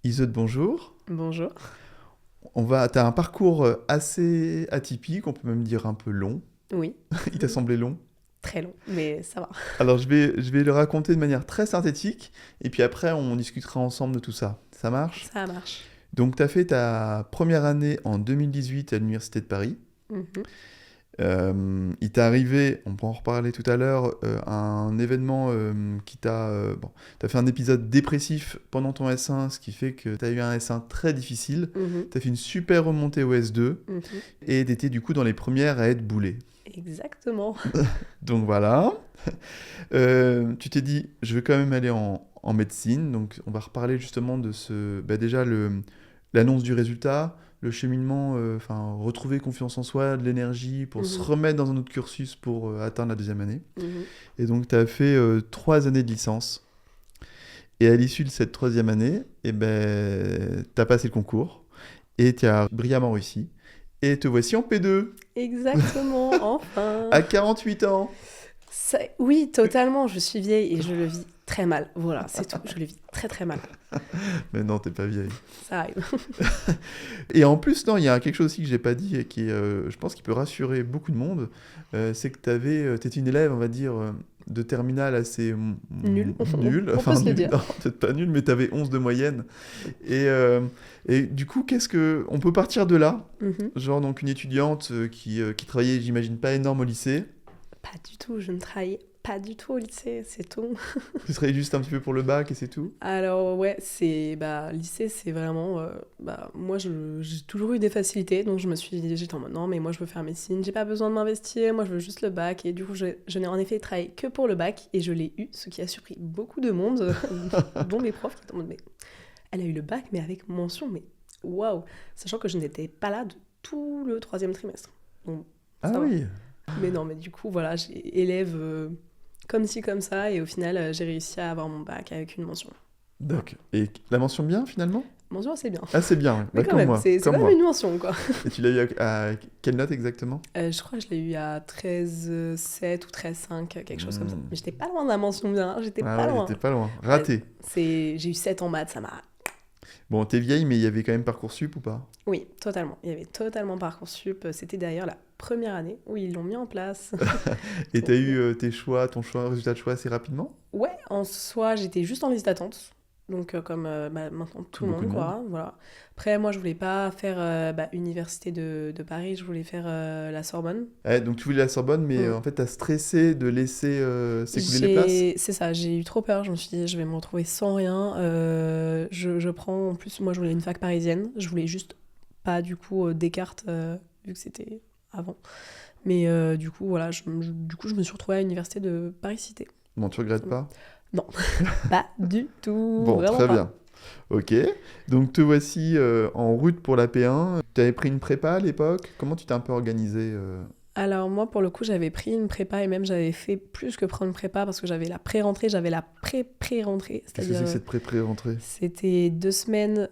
Iseut, bonjour. Bonjour. T'as un parcours assez atypique, on peut même dire un peu long. Oui, Il t'a semblé long. très long, mais ça va. Alors je vais le raconter de manière très synthétique, et puis après on discutera ensemble de tout ça. Ça marche? Ça marche. Donc t'as fait ta première année en 2018 à l'Université de Paris. Mhm. Il t'est arrivé, on pourra en reparler tout à l'heure, un événement qui t'a... bon, t'as fait un épisode dépressif pendant ton S1, ce qui fait que t'as eu un S1 très difficile. Mhm. T'as fait une super remontée au S2, Mhm. et t'étais du coup dans les premières à être boulé. Exactement. Donc voilà. Tu t'es dit, je vais quand même aller en médecine. Donc on va reparler justement de déjà l'annonce du résultat, le cheminement, retrouver confiance en soi, de l'énergie pour se Mhm. remettre dans un autre cursus pour atteindre la deuxième année. Mhm. Et donc tu as fait 3 années de licence. Et à l'issue de cette troisième année, tu as passé le concours et tu as brillamment réussi. Et te voici en P2 Exactement, enfin. à 48 ans. Oui, totalement, je suis vieille et je le vis très mal. Voilà, c'est tout. Je le vis très très mal. Mais non, t'es pas vieille. Ça arrive. Et en plus, non, il y a quelque chose aussi que j'ai pas dit et qui, je pense, qui peut rassurer beaucoup de monde. C'est que t'étais une élève, on va dire, de terminale assez Nul. nulle. On peut se le Nulle, dire. non, peut-être pas nulle, mais t'avais 11 de moyenne. Et du coup, on peut partir de là. Mhm. Genre, donc, une étudiante qui travaillait, j'imagine, pas énorme au lycée. Pas du tout, je ne travaillais pas du tout au lycée, c'est tout. Tu travaillais juste un petit peu pour le bac et c'est tout. Alors ouais, lycée, c'est vraiment moi j'ai toujours eu des facilités, donc j'étais en mode non, mais moi je veux faire médecine, j'ai pas besoin de m'investir, moi je veux juste le bac, et du coup je n'ai en effet travaillé que pour le bac et je l'ai eu, ce qui a surpris beaucoup de monde, dont mes profs qui étaient en mode mais elle a eu le bac mais avec mention, mais waouh, sachant que je n'étais pas là de tout le troisième trimestre. Donc Ah ça va. oui. Mais non, mais du coup voilà, j'ai élève comme ci comme ça, et au final j'ai réussi à avoir mon bac avec une mention. Voilà. Donc, et la mention bien finalement? Mention assez bien. Ah, c'est bien, ouais. Mais Bah, quand comme même, moi. c'est Comme quand même moi. une mention, quoi. Et tu l'as eu à quelle note exactement? Je crois que je l'ai eu à 13,7 ou 13,5, quelque chose comme ça. Hmm. Mais j'étais pas loin de la mention bien, hein, j'étais Ah pas ouais, loin. t'es pas loin. Euh, Raté. J'ai eu 7 en maths, ça m'a... Bon, t'es vieille, mais il y avait quand même Parcoursup ou pas? Oui, totalement. Il y avait totalement Parcoursup. C'était d'ailleurs la première année où ils l'ont mis en place. Et Trop t'as bien. eu ton résultat de choix assez rapidement? Ouais, en soi, j'étais juste en liste d'attente. Donc, comme maintenant tout le Beaucoup monde, de monde. quoi. Voilà. Après, moi, je voulais pas faire Université de Paris, je voulais faire la Sorbonne. Donc tu voulais la Sorbonne, mais Mm. en fait t'as stressé de laisser s'écouler les places? C'est ça, j'ai eu trop peur. Je me suis dit, je vais me retrouver sans rien. Je prends, en plus, moi, je voulais une fac parisienne. Je voulais juste pas, du coup, Descartes, vu que c'était avant. Mais du coup, voilà, du coup, je me suis retrouvée à l'université de Paris-Cité. Bon, tu regrettes pas? Non, pas du tout, Bon, vraiment très pas. bien. Ok. Donc te voici en route pour la P1. Tu avais pris une prépa à l'époque? Comment tu t'es un peu organisé Alors moi, pour le coup, j'avais pris une prépa, et même j'avais fait plus que prendre une prépa, parce que j'avais la pré-rentrée, j'avais la pré-pré-rentrée. Qu'est-ce que C'est-à-dire, c'est que cette pré-pré-rentrée? c'était 2 semaines,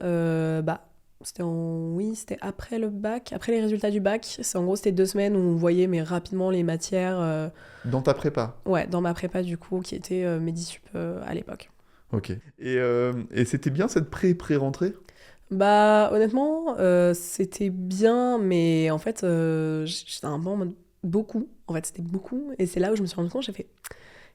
c'était après le bac, après les résultats du bac. En gros, c'était 2 semaines où on voyait, mais rapidement, les matières, Dans ta prépa? ouais, dans ma prépa, du coup, qui était Medisup à l'époque. Ok. Et c'était bien cette pré-pré-rentrée? Bah, honnêtement, c'était bien, mais en fait, j'étais un peu en mode beaucoup. En fait, c'était beaucoup. Et c'est là où je me suis rendu compte, j'ai fait,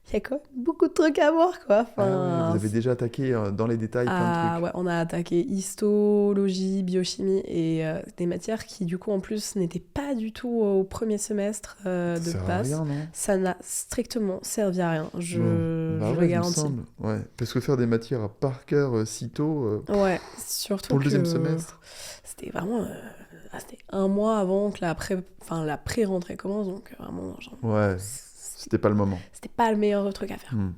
il y a quand même beaucoup de trucs à voir, quoi. Ah ouais, vous Enfin, avez déjà attaqué dans les détails plein de trucs. ouais, on a attaqué histologie, biochimie, et des matières qui, du coup, en plus, n'étaient pas du tout au premier semestre Ça de sert à passe. rien, non? Ça n'a strictement servi à rien, Non. Bah je ouais, le il me garantis. semble. Ouais. Parce que faire des matières par cœur si tôt, Ouais, surtout pour le deuxième que semestre. c'était vraiment... c'était un mois avant que la pré-rentrée commence, donc vraiment, genre, Ouais, c'était pas le moment. c'était pas le meilleur truc à faire. Hmm.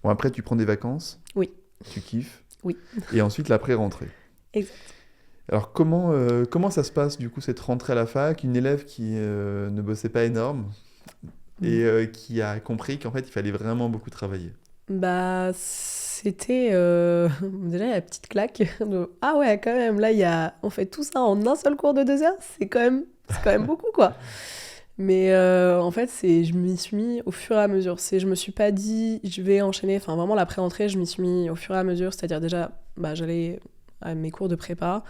Bon, après, tu prends des vacances, Oui, tu kiffes, oui, et ensuite la pré-rentrée. exact. Alors, comment ça se passe, du coup, cette rentrée à la fac? Une élève qui ne bossait pas énorme et qui a compris qu'en fait, il fallait vraiment beaucoup travailler. Bah, c'était déjà la petite claque de ah ouais, quand même, là, on fait tout ça en un seul cours de 2 heures, c'est quand même beaucoup, quoi. Mais en fait, je m'y suis mis au fur et à mesure. Je me suis pas dit, je vais enchaîner. Enfin, vraiment, la pré-rentrée, je m'y suis mis au fur et à mesure. C'est-à-dire, déjà, j'allais à mes cours de prépa.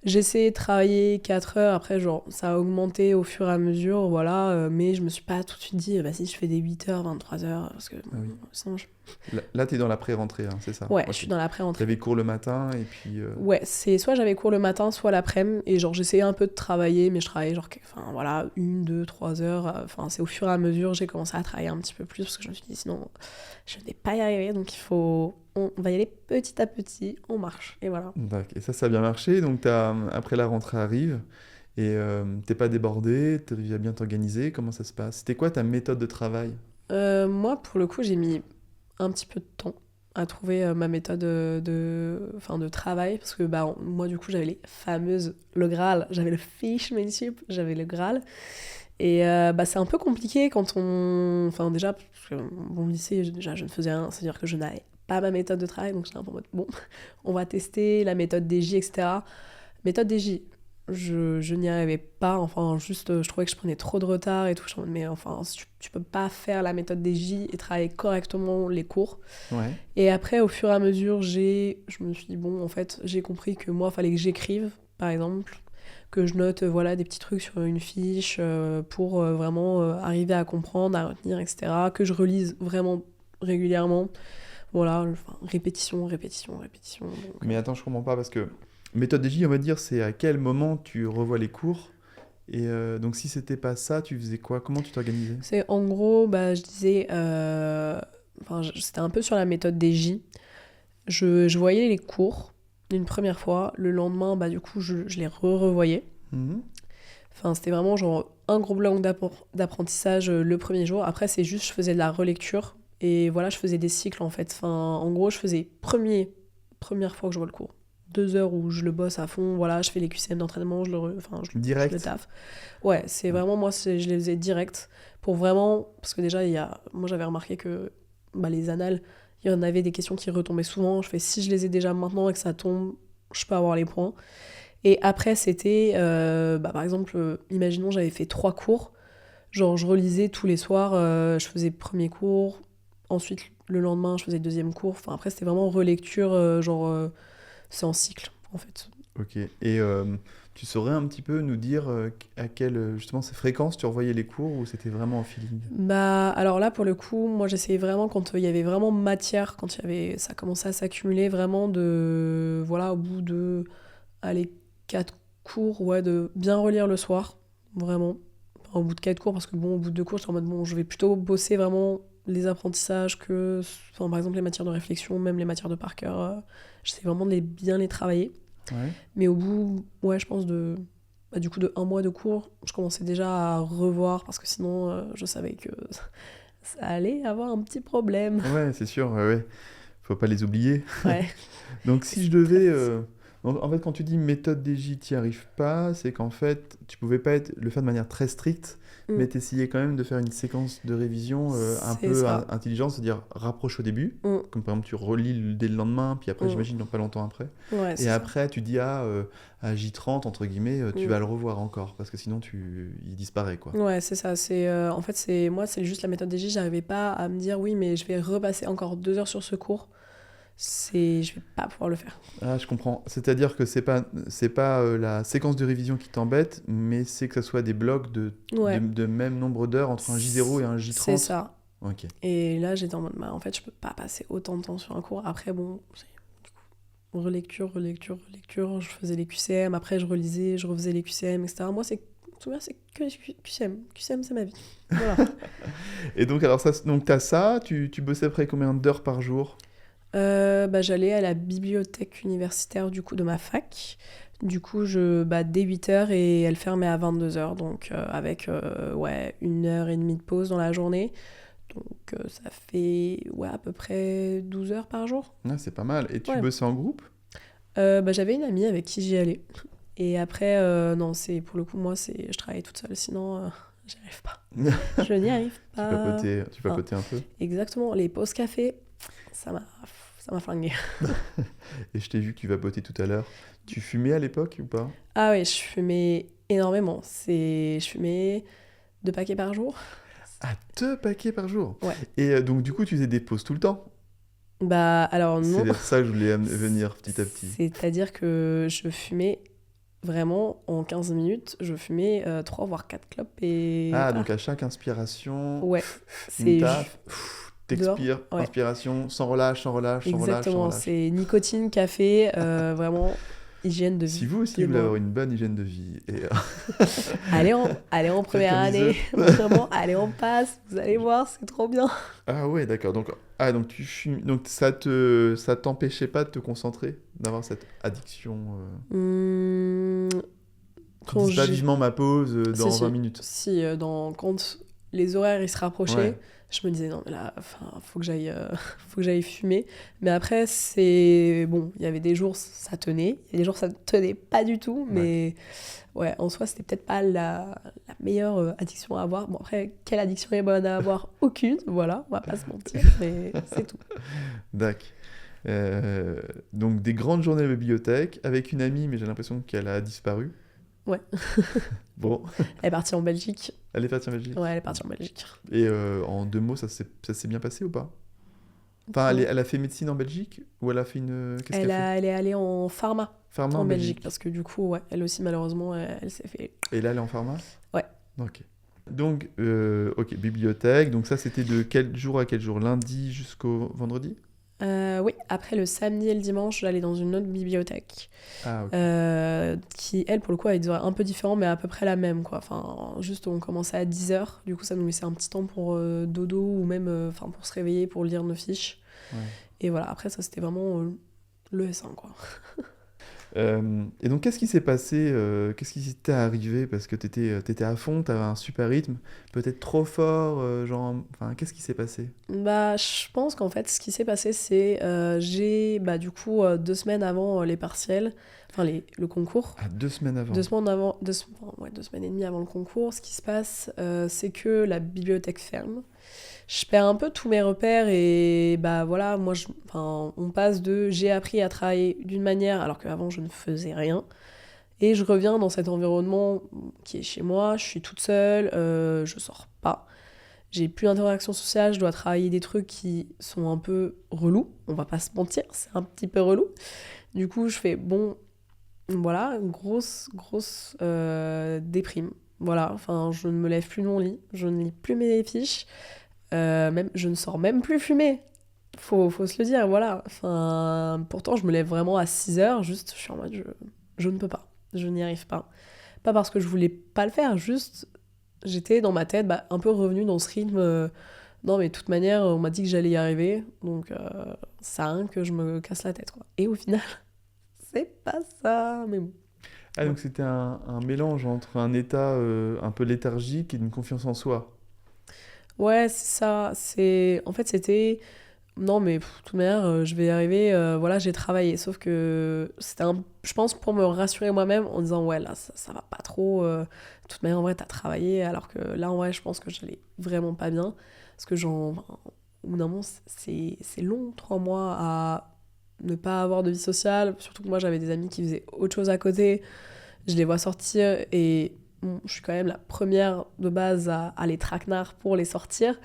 J'essayais de travailler 4 heures, après genre ça a augmenté au fur et à mesure, voilà, mais je me suis pas tout de suite dit, vas-y je fais des 8 heures, 23 heures, parce que Ah oui. sinon Là, tu es dans la pré-rentrée, hein, c'est ça? Ouais, je suis dans la pré-rentrée. Tu avais cours le matin et puis... Ouais, c'est soit j'avais cours le matin, soit l'après-midi, et genre j'essayais un peu de travailler, mais je travaillais genre, enfin voilà, 1, 2, 3 heures, enfin c'est au fur et à mesure, j'ai commencé à travailler un petit peu plus, parce que je me suis dit sinon je vais pas y arriver, donc on va y aller petit à petit, on marche, et voilà. D'accord. Et ça a bien marché. Donc, après la rentrée arrive et t'es pas débordé, tu arrives à bien t'organiser. Comment ça se passe? C'était quoi ta méthode de travail? Moi, pour le coup, j'ai mis un petit peu de temps à trouver ma méthode de travail, parce que bah, moi, du coup, j'avais les fameuses, le Graal, j'avais le Fishmanship, j'avais le Graal. Et bah, c'est un peu compliqué quand on... Enfin, déjà, parce que mon lycée, déjà, je ne faisais rien, c'est-à-dire que je n'avais pas ma méthode de travail, donc j'étais un peu en mode, bon, on va tester la méthode DJ, etc. Méthode DJ, je n'y arrivais pas, enfin, juste, je trouvais que je prenais trop de retard et tout. Je me disais, mais enfin, tu peux pas faire la méthode DJ et travailler correctement les cours. Ouais. Et après, au fur et à mesure, je me suis dit, bon, en fait, j'ai compris que moi, il fallait que j'écrive, par exemple, que je note voilà, des petits trucs sur une fiche pour vraiment arriver à comprendre, à retenir, etc. Que je relise vraiment régulièrement. Voilà, enfin, répétition, répétition, répétition. Donc, Mais attends, je comprends pas parce que méthode DJ, on va dire, c'est à quel moment tu revois les cours. Et donc, si c'était pas ça, tu faisais quoi? Comment tu t'organisais? c'est en gros, bah, je disais, enfin, c'était un peu sur la méthode des J. Je voyais les cours une première fois, le lendemain, bah, du coup, je les revoyais. Mhm. Enfin, c'était vraiment genre un gros bloc d'apprentissage le premier jour. Après, c'est juste, je faisais de la relecture. Et voilà, je faisais des cycles en fait. Enfin, en gros, je faisais première fois que je vois le cours. 2 heures où je le bosse à fond. Voilà, je fais les QCM d'entraînement, je le Direct. taffe. Ouais, c'est vraiment moi, je les faisais direct. Pour vraiment. Parce que déjà, moi j'avais remarqué que bah, les annales, il y en avait des questions qui retombaient souvent. Je fais si je les ai déjà maintenant et que ça tombe, je peux avoir les points. Et après, c'était, bah, par exemple, imaginons, j'avais fait 3 cours. Genre, je relisais tous les soirs, je faisais premier cours, ensuite, le lendemain, je faisais deuxième cours. Enfin, après, c'était vraiment relecture, c'est en cycle, en fait. Ok. Et tu saurais un petit peu nous dire à quelle, justement, ces fréquences tu revoyais les cours ou c'était vraiment en feeling? Bah, alors là, pour le coup, moi, j'essayais vraiment, quand il y avait vraiment matière, ça commençait à s'accumuler, vraiment voilà, au bout de, allez, 4 cours, ouais, de bien relire le soir, vraiment. Enfin, au bout de 4 cours, parce que bon, au bout de 2 cours, j'étais en mode, bon, je vais plutôt bosser vraiment les apprentissages enfin, par exemple, les matières de réflexion, même les matières de par cœur, j'essaie vraiment de bien les travailler. Ouais. Mais au bout, ouais, je pense du coup, de 1 mois de cours, je commençais déjà à revoir, parce que sinon, je savais que ça allait avoir un petit problème. Ouais, c'est sûr. Ouais. Faut pas les oublier. Ouais. Donc, si je devais. Donc, en fait, quand tu dis méthode DJ, tu n'y arrives pas, c'est qu'en fait, tu pouvais pas le faire de manière très stricte, mais tu essayais quand même de faire une séquence de révision un C'est peu ça. intelligente, c'est-à-dire rapproche au début, comme par exemple tu relis dès le lendemain, puis après, j'imagine, dans pas longtemps après. Ouais, c'est Et ça. après, tu dis à J30, entre guillemets, tu vas le revoir encore, parce que sinon, il disparaît, quoi. Ouais, c'est ça. En fait, moi, c'est juste la méthode DJ. J'arrivais pas à me dire, oui, mais je vais repasser encore 2 heures sur ce cours. Je vais pas pouvoir le faire. Ah, je comprends. C'est-à-dire que c'est pas la séquence de révision qui t'embête, mais c'est que ça soit des blocs Ouais. de même nombre d'heures entre un J0 et un J30. C'est ça. Ok. Et là, j'étais en mode, bah, en fait, je peux pas passer autant de temps sur un cours. Après, bon, du coup, relecture. Je faisais les QCM. Après, je relisais, je refaisais les QCM, etc. Moi, c'est que les QCM. QCM, c'est ma vie. Voilà. Et donc, alors, donc t'as ça, tu bossais après combien d'heures par jour? Bah, j'allais à la bibliothèque universitaire du coup de ma fac. Du coup, dès 8h et elle fermait à 22h, donc avec ouais, 1h30 de pause dans la journée. Donc ça fait ouais, à peu près 12 heures par jour. Ah, c'est pas mal. Et tu Ouais. bossais en groupe? J'avais une amie avec qui j'y allais. Et après, non, pour le coup, moi, je travaille toute seule, sinon j'y arrive pas. Je n'y arrive pas. Tu papotais un peu? Exactement, les pauses café, ça m'a flingué. Et je t'ai vu que tu vapotais tout à l'heure. Tu fumais à l'époque ou pas? Ah oui, je fumais énormément. Je fumais 2 paquets par jour. Ah, 2 paquets par jour? Ouais. Et donc, du coup, tu faisais des pauses tout le temps? Bah, alors C'est non. vers ça que je voulais venir petit à petit. C'est-à-dire que je fumais vraiment en 15 minutes, je fumais 3 voire 4 clopes et Ah, voilà. donc à chaque inspiration, Ouais, une c'est taf, dehors. t'expires, Ouais, inspiration, sans relâche, sans relâche, sans relâche, sans exactement. relâche. C'est nicotine, café, vraiment hygiène de Si vie. vous aussi De voulez avoir moi. une bonne hygiène de vie et Allez en faire première comme année, Iseu. vraiment, allez en passe, vous allez voir, c'est trop bien. Ah ouais, d'accord. Donc tu fumes. Donc ça t'empêchait pas de te concentrer, d'avoir cette addiction. Hum, Tu quand dis pas j'ai vivement ma pause Si, dans 20 minutes. si, quand les horaires ils se Ouais. rapprochaient, je me disais non, mais là, enfin, faut que j'aille fumer. Mais après, c'est bon, il y avait des jours ça tenait, il y a des jours ça ne tenait pas du tout, Ouais. mais ouais, en soi, c'était peut-être pas la meilleure addiction à avoir. Bon, après, quelle addiction est bonne à avoir? Aucune, voilà, on va pas se mentir, mais c'est tout. D'accord. Donc des grandes journées à la bibliothèque avec une amie, mais j'ai l'impression qu'elle a disparu. Ouais, Bon, elle est partie en Belgique. elle est partie en Belgique. Ouais, elle est partie en Belgique. Et en 2 mots, ça s'est bien passé ou pas? Enfin, elle a fait médecine en Belgique ou elle a fait une. Qu'est-ce qu'elle fait? Elle est allée en pharma Pharma en en Belgique, Belgique. parce que du coup, ouais, elle aussi, malheureusement, elle s'est fait. Et là, elle est en pharma? Ouais. Ok. Donc, ok, bibliothèque. Donc ça, c'était de quel jour à quel jour? Lundi jusqu'au vendredi? Oui, après le samedi et le dimanche, j'allais dans une autre bibliothèque Ah, ok. qui, elle, pour le coup, avait des horaires un peu différents, mais à peu près la même, quoi. Enfin, juste, on commençait à 10h, du coup, ça nous laissait un petit temps pour dodo ou même enfin pour se réveiller, pour lire nos fiches. Ouais. Et voilà, après, ça, c'était vraiment le S1, quoi. Et donc, qu'est-ce qui s'est passé? Qu'est-ce qui t'est arrivé? Parce que t'étais à fond, t'avais un super rythme, peut-être trop fort, genre. Enfin, qu'est-ce qui s'est passé? Bah, je pense qu'en fait, ce qui s'est passé, c'est j'ai, bah, du coup, 2 semaines avant les partiels, enfin, le concours. Ah, 2 semaines avant. 2 semaines avant, ouais, 2 semaines et demie avant le concours, ce qui se passe, c'est que la bibliothèque ferme. Je perds un peu tous mes repères et bah voilà, moi, enfin, on passe de j'ai appris à travailler d'une manière alors qu'avant je ne faisais rien. Et je reviens dans cet environnement qui est chez moi, je suis toute seule, je sors pas. J'ai plus d'interaction sociale, je dois travailler des trucs qui sont un peu relous, on va pas se mentir, c'est un petit peu relou. Du coup, je fais bon, voilà, grosse déprime. Voilà, enfin, je ne me lève plus de mon lit, je ne lis plus mes fiches, même, je ne sors même plus fumer. Faut se le dire, voilà. Enfin, pourtant, je me lève vraiment à 6h, juste, je suis en mode, je ne peux pas, je n'y arrive pas. Pas parce que je voulais pas le faire, juste, j'étais dans ma tête, bah, un peu revenue dans ce rythme. Non, mais de toute manière, on m'a dit que j'allais y arriver, donc ça sert à rien que je me casse la tête, quoi. Et au final, c'est pas ça, mais bon. Ah, donc c'était un mélange entre un état un peu léthargique et une confiance en soi. Ouais, c'est ça. En fait, c'était. Non, mais de toute manière, je vais y arriver. Voilà, j'ai travaillé. Sauf que c'était je pense pour me rassurer moi-même en disant, ouais, là, ça va pas trop. De toute manière, en vrai, t'as travaillé. Alors que là, en vrai, je pense que j'allais vraiment pas bien. Parce que, enfin, au bout d'un moment, c'est long, 3 mois à ne pas avoir de vie sociale. Surtout que moi, j'avais des amis qui faisaient autre chose à côté. Je les vois sortir et bon, je suis quand même la première de base à les traquenards pour les sortir.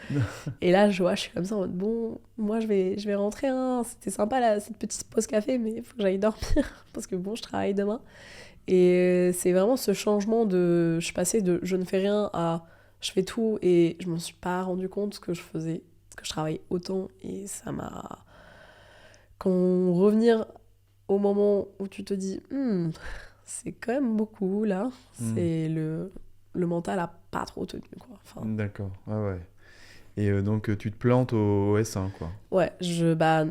Et là, je suis comme ça en mode bon, moi je vais rentrer. Hein. C'était sympa cette petite pause café, mais il faut que j'aille dormir parce que bon, je travaille demain. Et c'est vraiment ce changement de. Je suis passée de je ne fais rien à je fais tout et je m'en suis pas rendu compte que je faisais, que je travaillais autant et ça m'a. Quand revenir au moment où tu te dis c'est quand même beaucoup là. Hmm. C'est le mental a pas trop tenu quoi. Enfin, D'accord. Ah ouais. Et donc tu te plantes au S1, quoi. ouais, bah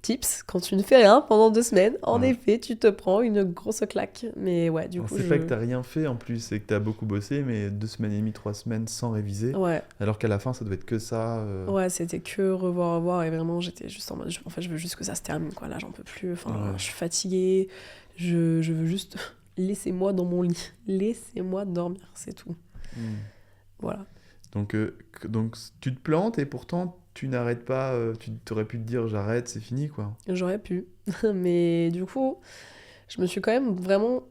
tips quand tu ne fais rien pendant 2 semaines, en Ouais. effet, tu te prends une grosse claque. Mais ouais, du Alors, coup c'est pas que t'as rien fait en plus, c'est que t'as beaucoup bossé, mais 2 semaines et demie, 3 semaines sans réviser. ouais, Alors qu'à la fin, ça doit être que ça. ouais, c'était que revoir et vraiment j'étais juste en mode en fait, je veux juste que ça se termine quoi. Là, j'en peux plus. Enfin, Ouais. je suis fatiguée. Je veux juste laissez-moi dans mon lit. Laissez-moi dormir, c'est tout. Hmm. Voilà. Donc tu te plantes et pourtant tu n'arrêtes pas. Tu t'aurais pu te dire j'arrête, c'est fini, quoi. J'aurais pu. Mais du coup, je me suis quand même vraiment.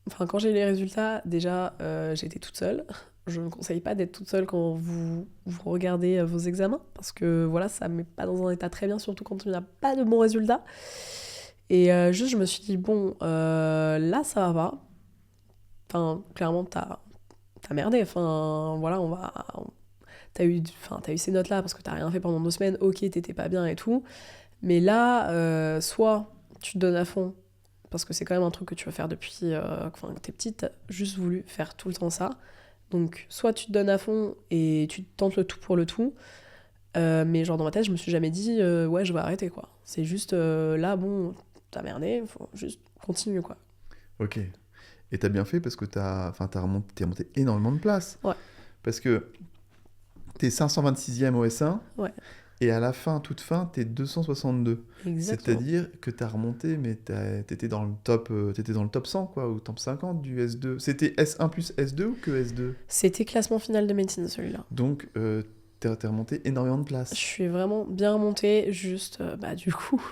Enfin, quand j'ai eu les résultats, déjà, j'étais toute seule. je ne conseille pas d'être toute seule quand vous regardez vos examens, parce que voilà, ça ne met pas dans un état très bien, surtout quand il n'y a pas de bons résultats. Et juste, je me suis dit, bon, là, ça va pas. Enfin, clairement, t'as merdé. Enfin, voilà, t'as eu ces notes-là parce que t'as rien fait pendant 2 semaines. Ok, t'étais pas bien et tout. Mais là, soit tu te donnes à fond, parce que c'est quand même un truc que tu vas faire depuis que t'es petite, t'as juste voulu faire tout le temps ça. Donc, soit tu te donnes à fond et tu tentes le tout pour le tout. Mais genre, dans ma tête, je me suis jamais dit, ouais, je vais arrêter, quoi. C'est juste, là, bon, t'as merdé, faut juste continuer, quoi. Ok. Et t'as bien fait parce que t'es remonté énormément de places. Ouais. Parce que t'es 526e au S1. Ouais. Et à la fin, toute fin, t'es 262. Exactement. C'est-à-dire que t'as remonté, mais t'étais dans le top 100, quoi, ou top 50 du S2. C'était S1 plus S2 ou que S2? C'était classement final de médecine, celui-là. Donc, t'es remonté énormément de Je places. suis vraiment bien remontée, juste, du coup...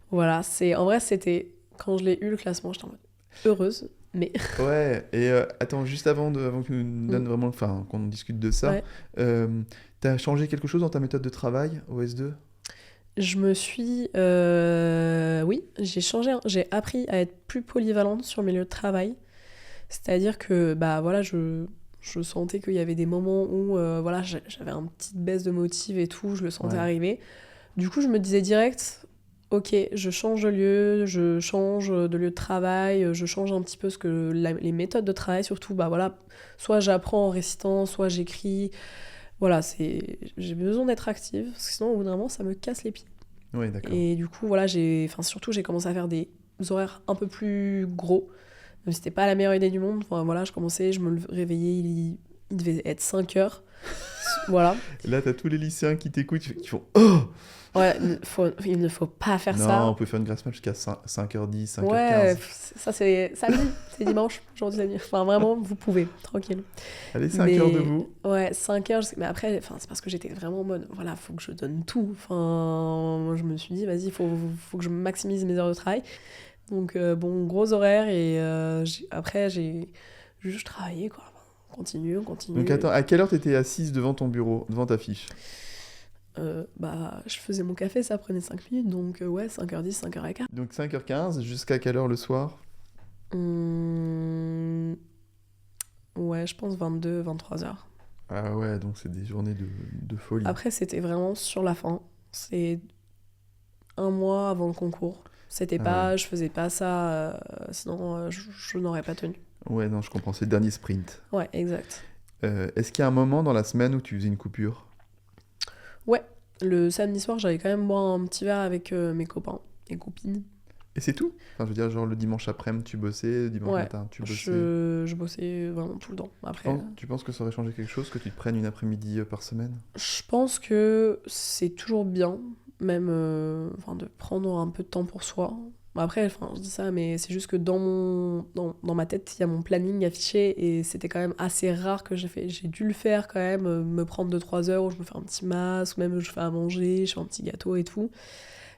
voilà, en vrai, c'était... Quand je l'ai eu, le classement, j'étais en mode heureuse, mais... Ouais, et attends, juste avant que tu nous donnes vraiment, enfin, qu'on discute de ça, Ouais. t'as changé quelque chose dans ta méthode de travail au S2? Je me suis... Oui, j'ai changé, j'ai appris à être plus polyvalente sur mes lieux de travail. C'est-à-dire que, bah voilà, je sentais qu'il y avait des moments où, voilà, j'avais une petite baisse de motive et tout, je le sentais Ouais. arriver. Du coup, je me disais direct, ok, je change de lieu, je change de lieu de travail, je change un petit peu les méthodes de travail, surtout, bah voilà, soit j'apprends en récitant, soit j'écris. Voilà, j'ai besoin d'être active, parce que sinon, au bout d'un moment, ça me casse les pieds. Oui, d'accord. Et du coup, voilà, surtout, j'ai commencé à faire des horaires un peu plus gros. Même si c'était pas la meilleure idée du monde. Enfin, voilà, je me réveillais, il devait être 5 heures. Voilà. Et là, t'as tous les lycéens qui t'écoutent, qui font Oh! Ouais, il ne faut pas faire Non, ça. on peut faire une grasse mat jusqu'à 5h10, 5h15. Ouais, ça c'est samedi, c'est dimanche, aujourd'hui samedi. Enfin, vraiment, vous pouvez, tranquille. Allez, 5 heures Mais debout. ouais, 5 heures. Mais après, c'est parce que j'étais vraiment en mode, voilà, faut que je donne tout. Enfin, moi, je me suis dit, vas-y, faut que je maximise mes heures de travail. Donc, bon, gros horaire. Et après, j'ai juste travaillé, quoi. On continue. Donc attends, à quelle heure t'étais assise devant ton bureau, devant ta fiche? Bah, je faisais mon café, ça prenait 5 minutes. Donc, ouais, 5h10, 5h15. Donc 5h15, jusqu'à quelle heure le soir? Ouais, je pense 22, 23h. Ah ouais, donc c'est des journées de folie. Après, c'était vraiment sur la fin. C'est un mois avant le concours. C'était pas, ouais. je faisais pas ça, sinon je n'aurais pas tenu. Ouais, non, je comprends, c'est le dernier sprint. Ouais, exact. Est-ce qu'il y a un moment dans la semaine où tu faisais une coupure? Ouais, le samedi soir, j'allais quand même boire un petit verre avec mes copains et copines. Et c'est tout? Enfin, je veux dire, genre le dimanche après-midi, tu bossais, le dimanche Ouais, matin, tu bossais. je bossais vraiment tout le temps. Après, Tu penses que ça aurait changé quelque chose que tu te prennes une après-midi par semaine? je pense que c'est toujours bien, même de prendre un peu de temps pour soi. Après, je dis ça, mais c'est juste que dans ma tête, il y a mon planning affiché et c'était quand même assez rare que j'ai dû le faire quand même, me prendre 2-3 heures où je me fais un petit masque, ou même je fais à manger, je fais un petit gâteau et tout.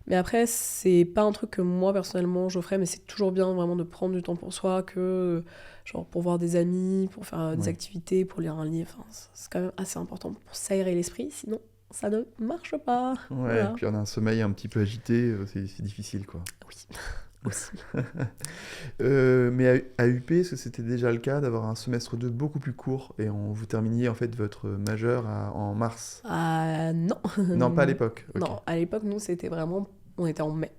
Mais après, c'est pas un truc que moi personnellement je ferais, mais c'est toujours bien vraiment de prendre du temps pour soi, genre pour voir des amis, pour faire des Ouais. activités, pour lire un livre. Enfin, c'est quand même assez important pour s'aérer l'esprit, sinon ça ne marche pas. Ouais, Voilà. puis on a un sommeil un petit peu agité, c'est difficile, quoi. Oui, aussi. Mais à UP, est-ce que c'était déjà le cas d'avoir un semestre 2 beaucoup plus court et vous terminiez en fait votre majeur en mars? Ah non. Non, pas à l'époque. Ok. Non, à l'époque, nous, c'était vraiment... On était en mai.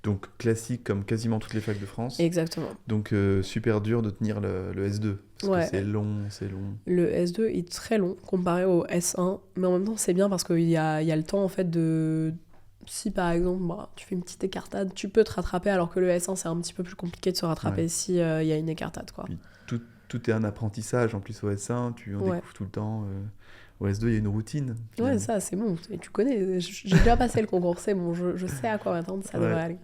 Donc classique comme quasiment toutes les facs de France. Exactement. Donc super dur de tenir le S2 parce Ouais. que c'est long, c'est long. Le S2 est très long comparé au S1, mais en même temps, c'est bien parce qu'il y a le temps, en fait, de... Si, par exemple, tu fais une petite écartade, tu peux te rattraper, alors que le S1, c'est un petit peu plus compliqué de se rattraper Ouais. si y a une écartade, quoi. Puis tout est un apprentissage en plus au S1, on Ouais. découvre tout le temps. Au S2, il y a une routine. Ouais, finalement. ça, c'est bon. Et tu connais, j'ai déjà passé le concours, c'est bon, je sais à quoi m'attendre, ça devrait aller.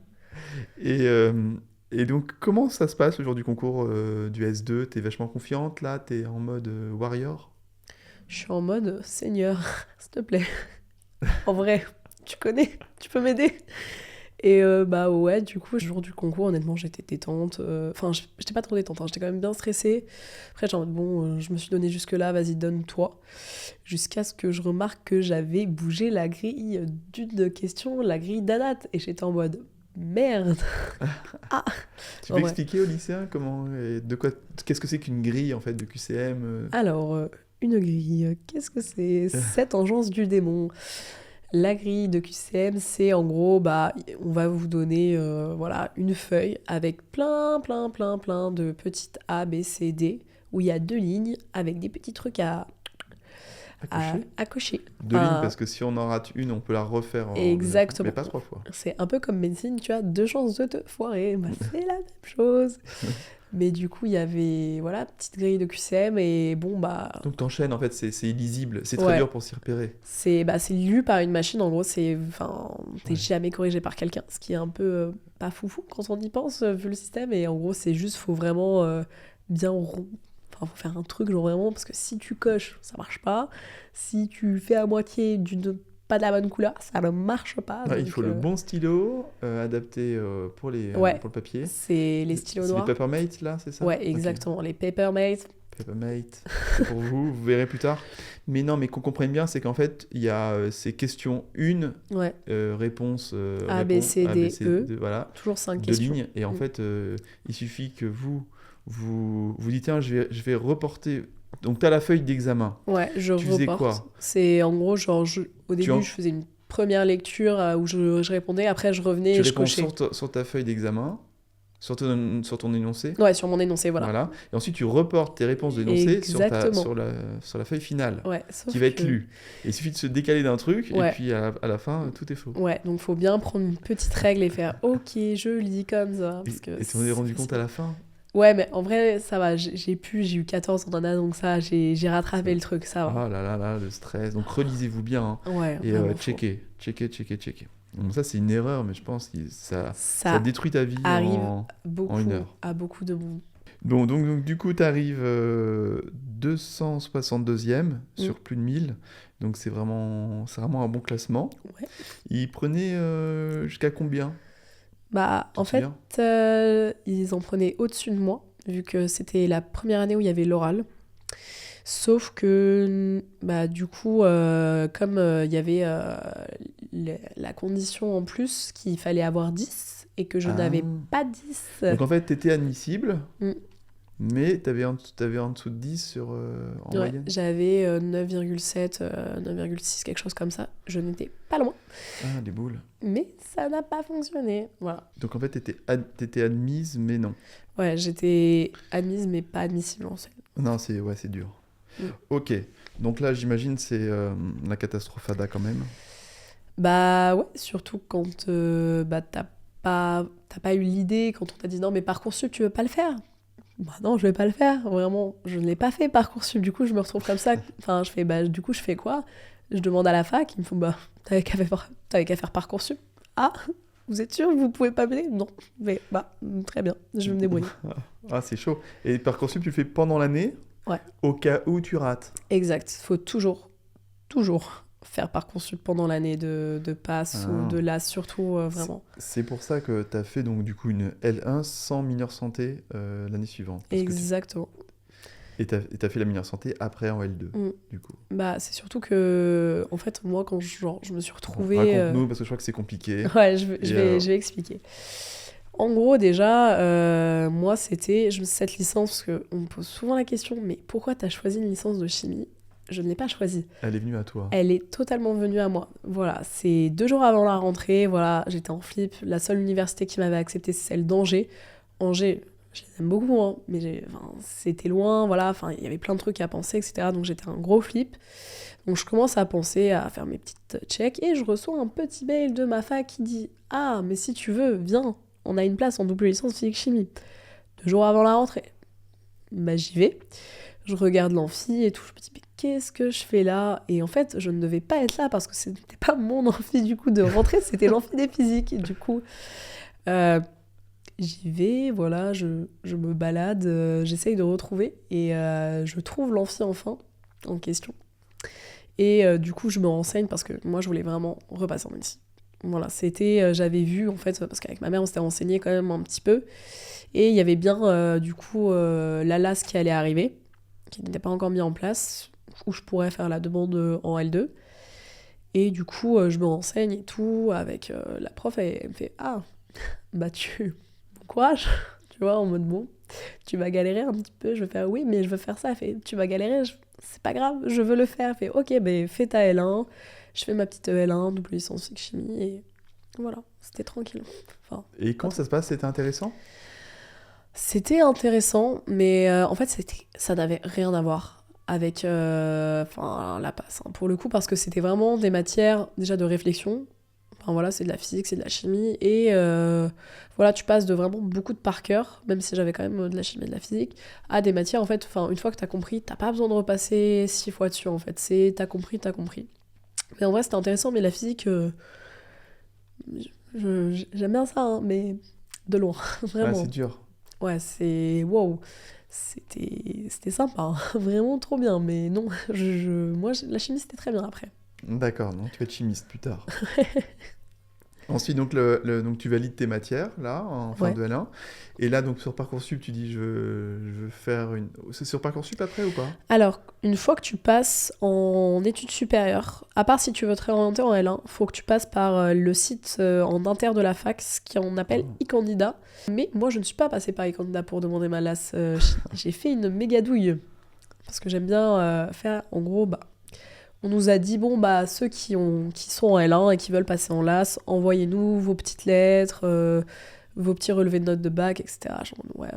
Et donc, comment ça se passe le jour du concours du S2? T'es vachement confiante là? T'es en mode warrior? Je suis en mode Seigneur, s'il te plaît. En vrai, tu connais, tu peux m'aider. Et bah ouais, du coup, le jour du concours, honnêtement, j'étais détente. Enfin, j'étais pas trop détente, hein, j'étais quand même bien stressée. Après, genre, bon, je me suis donné jusque-là, vas-y, donne-toi. Jusqu'à ce que je remarque que j'avais bougé la grille d'une question, la grille d'Anat. Et j'étais en mode, merde. Ah. Tu En peux vrai. expliquer aux lycéens comment, qu'est-ce que c'est qu'une grille en fait de QCM Alors, une grille, qu'est-ce que c'est? Cette engeance du démon. La grille de QCM, c'est en gros, bah, on va vous donner voilà, une feuille avec plein de petites A, B, C, D, où il y a 2 lignes avec des petits trucs à cocher. 2 lignes Enfin, parce que si on en rate une, on peut la refaire en 2 fois, exactement. mais pas 3 fois. C'est un peu comme médecine, tu as 2 chances de te foirer. Bah, c'est la même chose. Mais du coup, il y avait, voilà, petite grille de QCM et bon, bah, Donc t'enchaînes en fait, c'est illisible, c'est très ouais. dur pour s'y repérer. C'est lu par une machine, en gros, enfin, t'es Ouais. jamais corrigé par quelqu'un, ce qui est un peu pas foufou quand on y pense, vu le système. Et en gros, c'est juste, faut vraiment bien rond. Enfin, faut faire un truc, genre vraiment, parce que si tu coches, ça marche pas. Si tu fais à moitié pas de la bonne couleur, ça ne marche pas. Ouais, il Donc, faut le bon stylo adapté pour ouais, pour le papier. c'est les stylos C'est les noirs. Papermate là, c'est ça? Ouais, Ok. exactement. Les Papermate. Papermate, c'est pour vous, vous verrez plus tard. Mais non, mais qu'on comprenne bien, c'est qu'en fait, il y a ces questions 1, Ouais, réponse, A, B, C, D, E. voilà, Toujours 5 2 questions. lignes. Et en fait, il suffit que vous dites, tiens, je vais reporter. Donc, tu as la feuille d'examen. Ouais, je Tu faisais reporte. quoi? C'est en gros, genre, au début, en- je faisais une première lecture où je répondais, après je revenais Tu et je réponds cochais. sur ta feuille d'examen, sur ton énoncé. Ouais, sur mon énoncé, voilà. Voilà. Et ensuite, tu reportes tes réponses d'énoncé Exactement. sur la feuille finale, Ouais, sauf qui va être que- lue. Et il suffit de se décaler d'un truc, Ouais. et puis à la fin, tout est faux. Ouais, donc faut bien prendre une petite règle et faire OK, je le dis comme ça. Parce que Et tu t'en es rendu compte à la fin? Ouais, mais en vrai, ça va, j'ai eu 14 en nana, donc ça, j'ai rattrapé le truc, ça va. Ah là là là, le stress. Donc relisez-vous bien, hein, Ouais, et vraiment, faut- checkez. Donc ça, c'est une erreur, mais je pense que ça Ça détruit ta vie arrive en beaucoup, 1 heure. à beaucoup de monde. Bon, donc du coup, tu arrives 262e sur plus de 1000. Donc c'est vraiment un bon classement. Ouais. Il prenait jusqu'à combien? Bah, Tu en te fait, souviens? ils en prenaient au-dessus de moi, vu que c'était la première année où il y avait l'oral. Sauf que, bah, du coup, comme il y avait la condition en plus qu'il fallait avoir 10 et que je Ah. n'avais pas 10. Donc en fait, tu étais admissible, Mm. mais tu avais en dessous de 10 en Ouais, moyenne. j'avais 9,7, 9,6, quelque chose comme ça. Je n'étais pas loin, Ah, des boules. mais ça n'a pas fonctionné. Voilà. Donc en fait, t'étais admise, mais non. Ouais, j'étais admise, mais pas admissible en fait. Non, c'est dur. Mm. Ok, donc là, j'imagine c'est la catastrophada quand même. Bah ouais, surtout quand bah, t'as pas eu l'idée, quand on t'a dit non, mais Parcoursup, tu veux pas le faire? Bah non, je vais pas le faire, vraiment, je ne l'ai pas fait Parcoursup, du coup je me retrouve comme ça, enfin je fais, bah du coup je fais quoi? Je demande à la fac, ils me font, bah t'avais qu'à faire Parcoursup. Ah, vous êtes sûr, vous pouvez pas m'aider? Non, mais bah très bien, je vais me débrouiller. Ah, c'est chaud. Et Parcoursup, tu le fais pendant l'année, Ouais. au cas où tu rates. Exact, faut toujours faire Parcoursup pendant l'année de passe ou de LAS, surtout vraiment. C'est pour ça que tu as fait donc du coup une L1 sans mineur santé l'année suivante. Exactement. Et tu as fait la mineur santé après en L2, du coup. Bah, c'est surtout que, en fait, moi, quand je me suis retrouvée... Raconte-nous, parce que je crois que c'est compliqué. Ouais, je vais expliquer. En gros, déjà, moi, c'était cette licence, parce qu'on me pose souvent la question, mais pourquoi t'as choisi une licence de chimie? Je ne l'ai pas choisie. Elle est venue à toi. Elle est totalement venue à moi. Voilà, c'est 2 jours avant la rentrée, voilà, j'étais en flip. La seule université qui m'avait acceptée, c'est celle d'Angers. Angers, je les aime beaucoup, hein, mais c'était loin, voilà, il y avait plein de trucs à penser, etc. Donc j'étais un gros flip. Donc je commence à penser à faire mes petites checks et je reçois un petit mail de ma fac qui dit « Ah, mais si tu veux, viens, on a une place en double licence physique-chimie. » 2 jours avant la rentrée. Bah j'y vais, je regarde l'amphi et tout, je me dis « Mais qu'est-ce que je fais là ?» Et en fait, je ne devais pas être là parce que ce n'était pas mon amphi du coup de rentrée, c'était l'amphi des physiques. Et du coup, j'y vais, voilà, je me balade, j'essaye de retrouver et je trouve l'amphi enfin en question. Et du coup, je me renseigne parce que moi, je voulais vraiment repasser en médecine. Voilà, j'avais vu en fait, parce qu'avec ma mère on s'était renseigné quand même un petit peu, et il y avait bien du coup la LAS qui allait arriver, qui n'était pas encore mis en place, où je pourrais faire la demande en L2. Et du coup, je me renseigne et tout avec la prof, elle me fait ah, bah bon courage, tu vois, en mode bon, tu vas galérer un petit peu. Je vais faire oui, mais je veux faire ça. Elle fait tu vas galérer, c'est pas grave, je veux le faire. Elle fait ok, ben fais ta L1. Je fais ma petite L1, double licence physique chimie, et voilà, c'était tranquille. Enfin, Et comment ça se passe? C'était intéressant? c'était intéressant, mais en fait, ça n'avait rien à voir avec la passe, hein, pour le coup, parce que c'était vraiment des matières déjà de réflexion. Enfin voilà, c'est de la physique, c'est de la chimie, et voilà, tu passes de vraiment beaucoup de par cœur, même si j'avais quand même de la chimie et de la physique, à des matières, en fait, une fois que t'as compris, t'as pas besoin de repasser 6 fois dessus, en fait. T'as compris, t'as compris. Mais en vrai, c'était intéressant, mais la physique, j'aime bien ça, hein, mais de loin, Ah, c'est vraiment. dur. Ouais, c'est... Wow. C'était sympa, hein. Vraiment trop bien, mais non, la chimie, c'était très bien après. D'accord, donc tu vas être chimiste plus tard. Ensuite, donc, donc tu valides tes matières, là, en fin Ouais. de L1. Et là, donc sur Parcoursup, tu dis, je veux faire une... C'est sur Parcoursup après ou pas? Alors, une fois que tu passes en études supérieures, à part si tu veux te réorienter en L1, faut que tu passes par le site en inter de la fac, ce qu'on appelle Ah. e-candidat. Mais moi, je ne suis pas passée par e-candidat pour demander ma LAS. J'ai fait une méga douille. Parce que j'aime bien faire, en gros, bah, on nous a dit, bon, bah, ceux qui sont en L1 et qui veulent passer en LAS, envoyez-nous vos petites lettres, vos petits relevés de notes de bac, etc. Genre, ouais,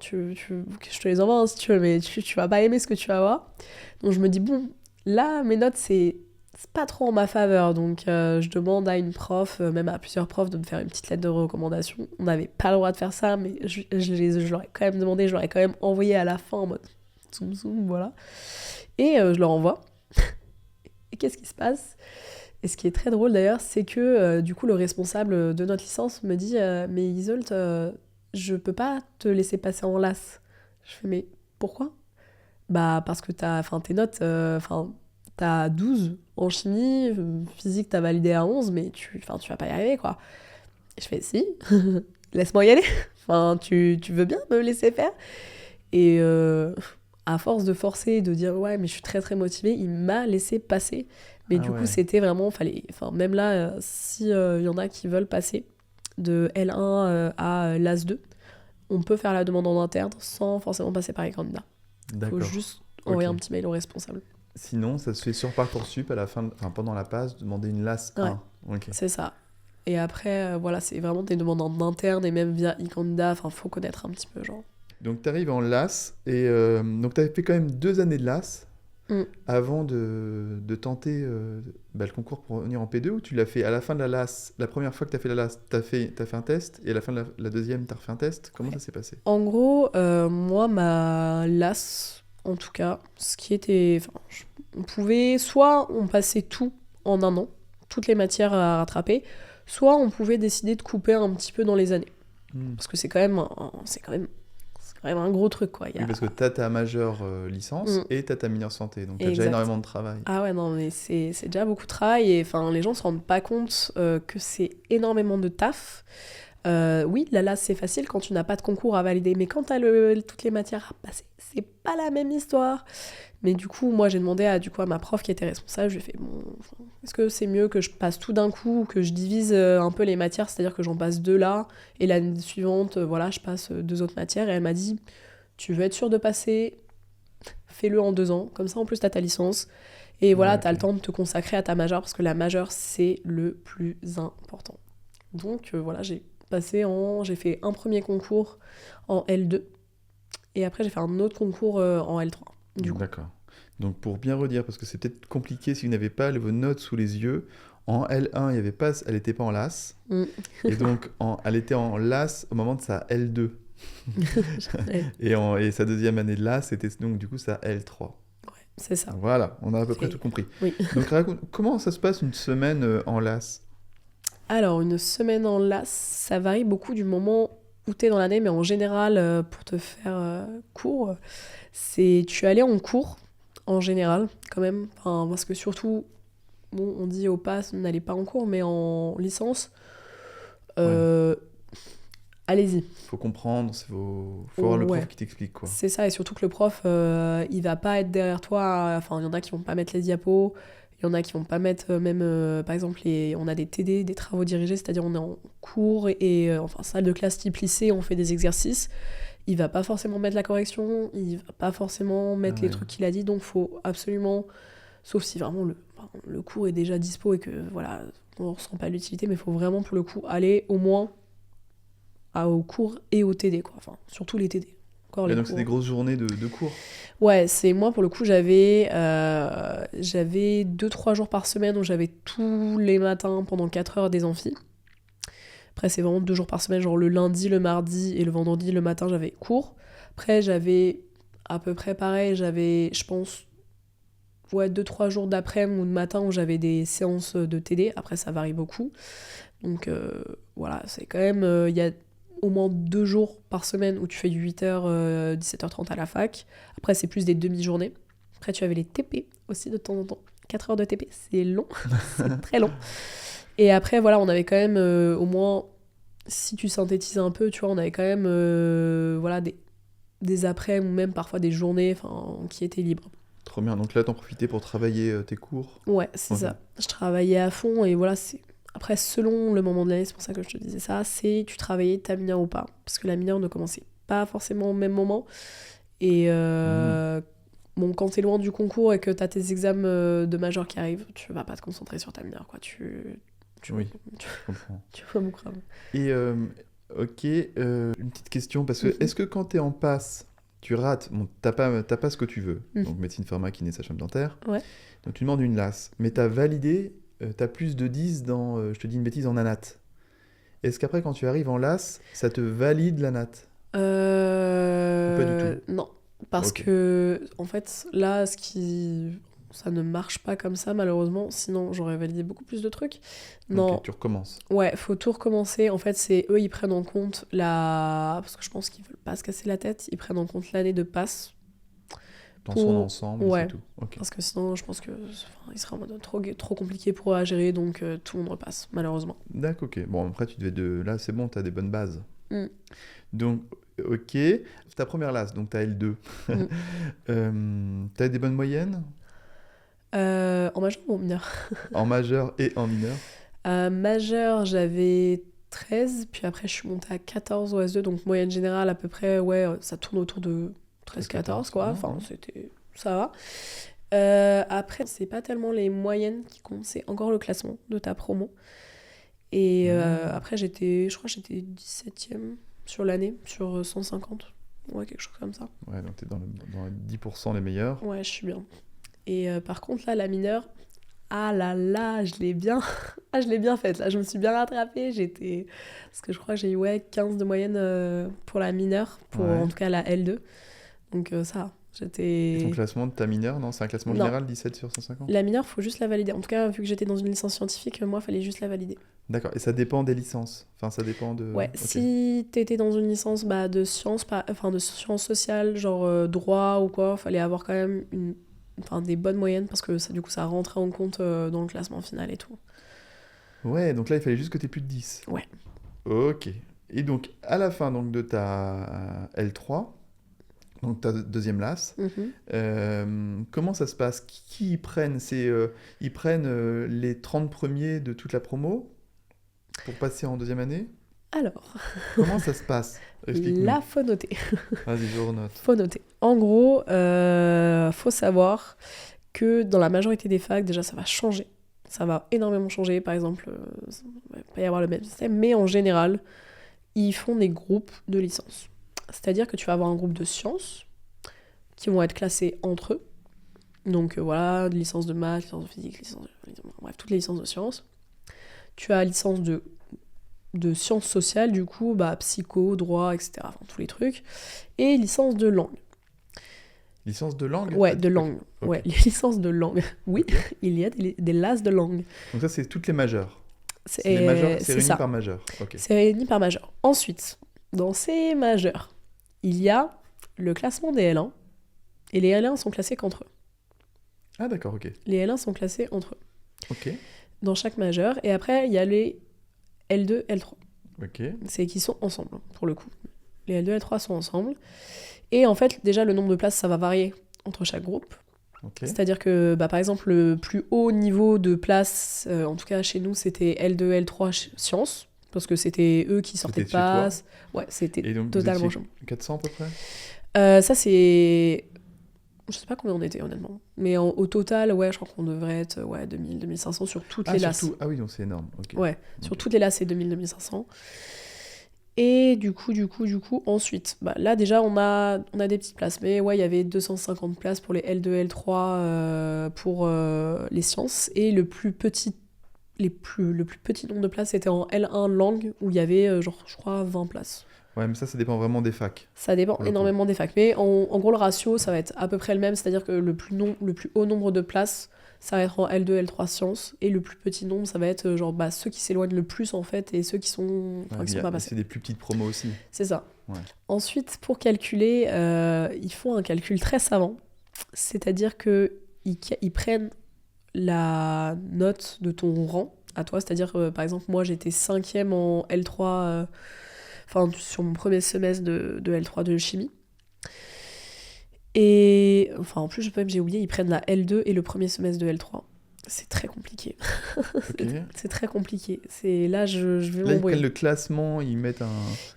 que je te les envoie, hein, si tu veux, mais tu vas pas aimer ce que tu vas voir. Donc je me dis, bon, là, mes notes, c'est pas trop en ma faveur. Donc je demande à une prof, même à plusieurs profs, de me faire une petite lettre de recommandation. On n'avait pas le droit de faire ça, mais je leur ai quand même demandé, je leur ai quand même envoyé à la fin en mode zoom zoom, voilà. Et je leur envoie. Et qu'est-ce qui se passe? Et ce qui est très drôle d'ailleurs, c'est que du coup le responsable de notre licence me dit mais Isolt, je peux pas te laisser passer en LAS. Je fais mais pourquoi? Bah parce que tes notes, t'as 12 en chimie, physique t'as validé à 11, mais tu vas pas y arriver quoi. Et je fais si, laisse-moi y aller. Tu veux bien me laisser faire? Et à force de forcer, de dire ouais, mais je suis très très motivée, il m'a laissé passer. Mais Ah du coup, ouais, c'était vraiment, même là, si y en a qui veulent passer de L1 à l'AS2, on peut faire la demande en interne sans forcément passer par les candidats. Il faut d'accord. juste Ok. envoyer un petit mail au responsable. Sinon, ça se fait sur Parcoursup à la fin, enfin, pendant la passe, demander une LAS Ouais, 1. Ok. c'est ça. Et après, voilà, c'est vraiment des demandes en interne et même via e-candidat. Faut connaître un petit peu, genre. Donc tu arrives en LAS et donc tu avais fait quand même 2 années de LAS Mm. avant de tenter le concours pour venir en P2 ou tu l'as fait à la fin de la LAS, la première fois que tu as fait la LAS, t'as fait un test et à la fin de la deuxième, tu as refait un test. Comment ça s'est passé? En gros, moi, ma LAS, en tout cas, ce qui était... on pouvait... Soit on passait tout en un an, toutes les matières à rattraper, soit on pouvait décider de couper un petit peu dans les années. Hmm. Parce que c'est quand même un gros truc, quoi. Oui, parce que tu as ta majeure licence Mm. et tu as ta mineure santé, donc tu as déjà Exact. énormément de travail. Ah ouais, non, mais c'est déjà beaucoup de travail et les gens se rendent pas compte que c'est énormément de taf. Oui, la LAS c'est facile quand tu n'as pas de concours à valider, mais quand tu as toutes les matières à passer, c'est pas la même histoire. Mais du coup, moi j'ai demandé à ma prof qui était responsable, je lui ai fait bon, est-ce que c'est mieux que je passe tout d'un coup ou que je divise un peu les matières, c'est-à-dire que j'en passe 2 là et l'année suivante, voilà, je passe 2 autres matières. Et elle m'a dit, tu veux être sûr de passer, fais-le en 2 ans, comme ça en plus t'as ta licence. Et voilà, Ouais, t'as ok. le temps de te consacrer à ta majeure parce que la majeure c'est le plus important. Donc voilà, j'ai fait un premier concours en L2 et après j'ai fait un autre concours en L3. Du coup. D'accord. Donc pour bien redire, parce que c'est peut-être compliqué si vous n'avez pas vos notes sous les yeux, en L1, il y avait pas, elle n'était pas en LAS, Mm. et donc elle était en LAS au moment de sa L2. Ouais, Et sa deuxième année de LAS, c'était donc du coup sa L3. c'est ça. Voilà, on a à peu près C'est- tout compris. Oui. Donc comment ça se passe une semaine en LAS? Alors, une semaine en LAS, ça varie beaucoup du moment où t'es dans l'année, mais en général, pour te faire court, tu allais en cours, en général, quand même. Parce que surtout, bon, on dit au pass, n'allez pas en cours, mais en licence, euh, allez-y. Faut comprendre, faut avoir le Ouais. prof qui t'explique, quoi. C'est ça, et surtout que le prof, il va pas être derrière toi. Enfin, il y en a qui vont pas mettre les diapos, il y en a qui vont pas mettre même, par exemple, on a des TD, des travaux dirigés, c'est-à-dire on est en cours enfin, salle de classe type lycée, on fait des exercices. Il va pas forcément mettre la correction, il va pas forcément mettre les trucs qu'il a dit, donc faut absolument, sauf si vraiment le cours est déjà dispo et que voilà, on ressent pas l'utilité, mais il faut vraiment pour le coup aller au moins au cours et au TD, quoi. Enfin, surtout les TD. Encore Et les donc cours. c'est des grosses journées de cours. Ouais, c'est moi pour le coup, j'avais 2-3 jours par semaine où j'avais tous les matins pendant 4 heures des amphis. Après, c'est vraiment 2 jours par semaine, genre le lundi, le mardi et le vendredi, le matin, j'avais cours. Après, j'avais à peu près pareil, j'avais, je pense, 2-3 jours d'après-midi ou de matin où j'avais des séances de TD. Après, ça varie beaucoup. Donc voilà, c'est quand même, il y a au moins 2 jours par semaine où tu fais du 8h, 17h30 à la fac. Après, c'est plus des demi-journées. Après, tu avais les TP aussi de temps en temps. 4 heures de TP, c'est long. C'est très long. Et après, voilà, on avait quand même au moins, si tu synthétises un peu, tu vois, on avait quand même voilà, des après-midi ou même parfois des journées qui étaient libres. Trop bien. Donc là, t'en profitais pour travailler tes cours. Ouais, c'est ça. Je travaillais à fond et voilà, c'est... Après, selon le moment de l'année, c'est pour ça que je te disais ça, c'est tu travaillais ta mineure ou pas. Parce que la mineure ne commençait pas forcément au même moment. Et bon, quand t'es loin du concours et que t'as tes examens de major qui arrivent, tu vas pas te concentrer sur ta mineure, quoi. Oui, je comprends. Tu vois mon crâne. Et ok, une petite question, parce que est-ce que quand t'es en passe, tu rates, bon, t'as pas ce que tu veux, donc médecine pharma, kiné, sage-femme dentaire, donc tu demandes une LAS, mais t'as validé, t'as plus de 10 dans, je te dis une bêtise, en ANAT. Est-ce qu'après, quand tu arrives en LAS, ça te valide l'ANAT? Ou pas du tout? Non, parce que, en fait, là, ça ne marche pas comme ça, malheureusement, sinon j'aurais validé beaucoup plus de trucs. Non. Ok, tu recommences. Ouais, faut tout recommencer. En fait, c'est eux, ils prennent en compte parce que je pense qu'ils veulent pas se casser la tête, ils prennent en compte l'année de passe. Dans son ensemble, ouais. c'est tout. Okay. Parce que sinon, je pense que il serait en mode trop compliqué pour eux à gérer, donc tout le monde repasse, malheureusement. D'accord, ok. Bon, après, là, c'est bon, t'as des bonnes bases. Donc, ok. Ta première LAS, donc t'as L2. T'as des bonnes moyennes? En majeur ou en mineur? En majeur et en mineur? Majeur, j'avais 13, puis après je suis montée à 14 au S2, donc moyenne générale à peu près, ouais, ça tourne autour de 13-14, quoi. Enfin, ça va. Après, c'est pas tellement les moyennes qui comptent, c'est encore le classement de ta promo. Et après, je crois que j'étais 17ème sur l'année, sur 150. Ouais, quelque chose comme ça. Ouais, donc t'es dans les 10% les meilleurs. Ouais, je suis bien. Et par contre, là, la mineure, ah là là, je l'ai bien faite. Là, je me suis bien rattrapée. Parce que je crois que j'ai eu 15 de moyenne pour la mineure, en tout cas la L2. Donc ça, j'étais... Et ton classement de ta mineure, non? C'est un classement général, 17 sur 150? La mineure, faut juste la valider. En tout cas, vu que j'étais dans une licence scientifique, moi, il fallait juste la valider. D'accord, et ça dépend des licences? Enfin, ça dépend de... Ouais, si t'étais dans une licence de sciences, de sciences sociales, genre droit ou quoi, fallait avoir quand même des bonnes moyennes parce que ça, du coup, ça rentrait en compte dans le classement final et tout. Ouais, donc là, il fallait juste que t'aies plus de 10. Ouais. Ok. Et donc, à la fin donc, de ta L3, donc ta deuxième LAS, comment ça se passe? Qui ils prennent? Ils prennent les 30 premiers de toute la promo pour passer en deuxième année? Alors, comment ça se passe? Explique-nous. Là, faut noter. Vas-y, je renote. Faut noter. En gros, faut savoir que dans la majorité des facs, déjà, ça va changer. Ça va énormément changer. Par exemple, il va pas y avoir le même système, mais en général, ils font des groupes de licence. C'est-à-dire que tu vas avoir un groupe de sciences qui vont être classés entre eux. Donc voilà, licence de maths, licence de physique, bref, toutes les licences de sciences. Tu as licence de sciences sociales, du coup, psycho, droit, etc. Enfin, tous les trucs. Et licence de langue. Licence de langue? Ouais, de langue. Okay. Ouais, les licences de langue. Oui, il y a des LAS de langue. Donc ça, c'est toutes les majeures? Les majeures, c'est réuni par majeur. Okay. C'est réuni par majeur. Ensuite, dans ces majeurs, il y a le classement des L1. Et les L1 sont classés qu'entre eux. Ah d'accord, ok. Les L1 sont classés entre eux. Ok. dans chaque majeur. Et après, il y a les L2, L3. Ok. C'est qui sont ensemble, pour le coup. Les L2, L3 sont ensemble. Et en fait, déjà, le nombre de places, ça va varier entre chaque groupe. Ok. C'est-à-dire que, par exemple, le plus haut niveau de place, en tout cas chez nous, c'était L2, L3 sciences, parce que c'était eux qui sortaient de C'était chez toi. passe. Ouais, c'était Et donc, vous totalement étiez chaud. 400 à peu près? Ça, c'est... Je sais pas combien on était, honnêtement. Mais au total, ouais, je crois qu'on devrait être 2000, 2500 sur toutes les lasses. Surtout. Ah oui, donc c'est énorme. Ok. Ouais, sur Ok. toutes les lasses, c'est 2000, 2500. Et du coup, ensuite, là déjà, on a des petites places. Mais ouais, il y avait 250 places pour les L2, L3 pour les sciences. Et le plus petit nombre de places, c'était en L1 langue, où il y avait, je crois, 20 places. Ouais, mais ça dépend vraiment des facs. Ça dépend Pour le coup. énormément des facs. Mais en gros, le ratio, ça va être à peu près le même. C'est-à-dire que le plus haut nombre de places, ça va être en L2, L3 sciences. Et le plus petit nombre, ça va être ceux qui s'éloignent le plus, en fait, et ceux qui sont, Ouais, qui sont pas passés. c'est des plus petites promos aussi. C'est ça. Ouais. Ensuite, pour calculer, ils font un calcul très savant. C'est-à-dire qu'ils prennent la note de ton rang à toi. C'est-à-dire, par exemple, moi, j'étais 5e en L3, sur mon premier semestre de L3 de chimie. Et, en plus, j'ai oublié, ils prennent la L2 et le premier semestre de L3. C'est très compliqué. Ok. C'est très compliqué. Là, je vais Là, ils m'embrouiller. prennent le classement, ils mettent un.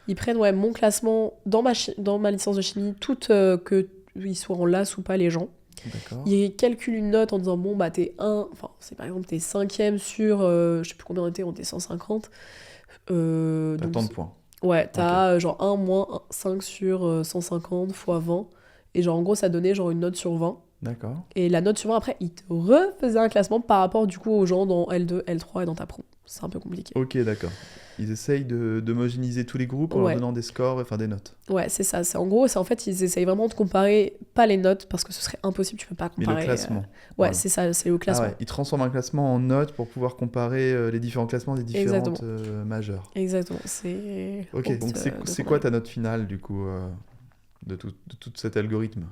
Ils prennent mon classement dans ma licence de chimie, toutes qu'ils soient en LAS ou pas les gens. D'accord. Ils calculent une note en disant t'es c'est par exemple t'es 5e sur, je sais plus combien on était 150. T'as Donc, tant de points. ouais, t'as genre 1 moins 5 sur 150 fois 20. Et genre en gros ça donnait genre une note sur 20. D'accord. Et la note sur 20 après, ils te refaisaient un classement par rapport du coup aux gens dans L2, L3 et dans ta pro. C'est un peu compliqué. Ok, d'accord. Ils essayent d'homogénéiser tous les groupes en Ouais. leur donnant des scores, enfin des notes. Ouais, c'est ça. En gros, en fait, ils essayent vraiment de comparer, pas les notes, parce que ce serait impossible, tu peux pas Mais comparer. le classement. Ouais, Voilà. c'est ça, c'est le classement. Ah ouais, ils transforment un classement en notes pour pouvoir comparer les différents classements des différentes majeures. Exactement. C'est. Ok, donc c'est quoi ta note finale du coup de tout cet algorithme?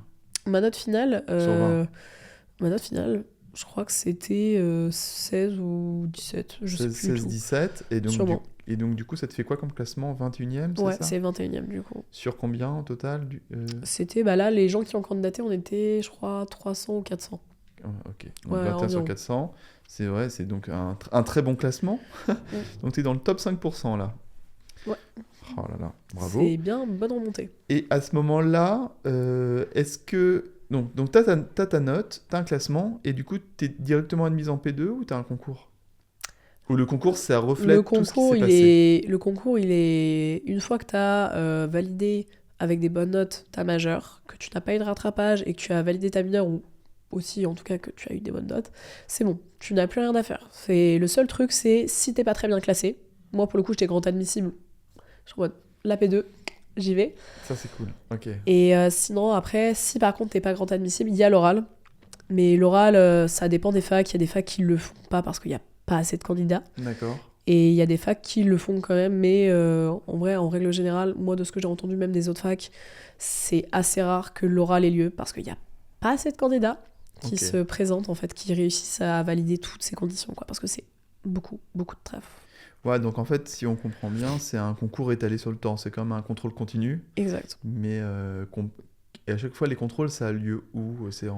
Ma note finale, Sur 20. je crois que c'était 16 ou 17, je sais plus 16, du tout. 17, Sûrement. et donc du coup ça te fait quoi comme classement? 21e, c'est Ouais, ça? c'est 21e du coup. Sur combien au total C'était, là, les gens qui ont candidaté, on était, je crois, 300 ou 400. Ok, donc Ouais, 21 sur environ. 400, c'est vrai, c'est donc un très bon classement. Donc tu es dans le top 5% là. Ouais. Oh là là, bravo. C'est bien, bonne remontée. Et à ce moment-là, est-ce que... Donc t'as ta note, t'as un classement, et du coup t'es directement admise en P2 ou t'as un concours? Ou le concours, ça reflète tout ce qui s'est passé? Le concours, il est... Une fois que tu as validé avec des bonnes notes ta majeure, que tu n'as pas eu de rattrapage et que tu as validé ta mineure, ou aussi en tout cas que tu as eu des bonnes notes, c'est bon, tu n'as plus rien à faire. Le seul truc, c'est si t'es pas très bien classé. Moi, pour le coup, j'étais grand admissible. Je suis en mode, la P2, j'y vais. Ça, c'est cool, ok. Et sinon, après, si par contre t'es pas grand admissible, il y a l'oral. Mais l'oral, ça dépend des facs. Il y a des facs qui le font pas parce qu'il n'y a pas assez de candidats. D'accord. Et il y a des facs qui le font quand même, mais en vrai, en règle générale, moi, de ce que j'ai entendu même des autres facs, c'est assez rare que l'oral ait lieu parce qu'il n'y a pas assez de candidats qui se présentent, en fait, qui réussissent à valider toutes ces conditions, quoi, parce que c'est beaucoup, beaucoup de trèfle. Ouais, donc en fait, si on comprend bien, c'est un concours étalé sur le temps. C'est comme un contrôle continu. Exact. Mais et à chaque fois, les contrôles, ça a lieu où? C'est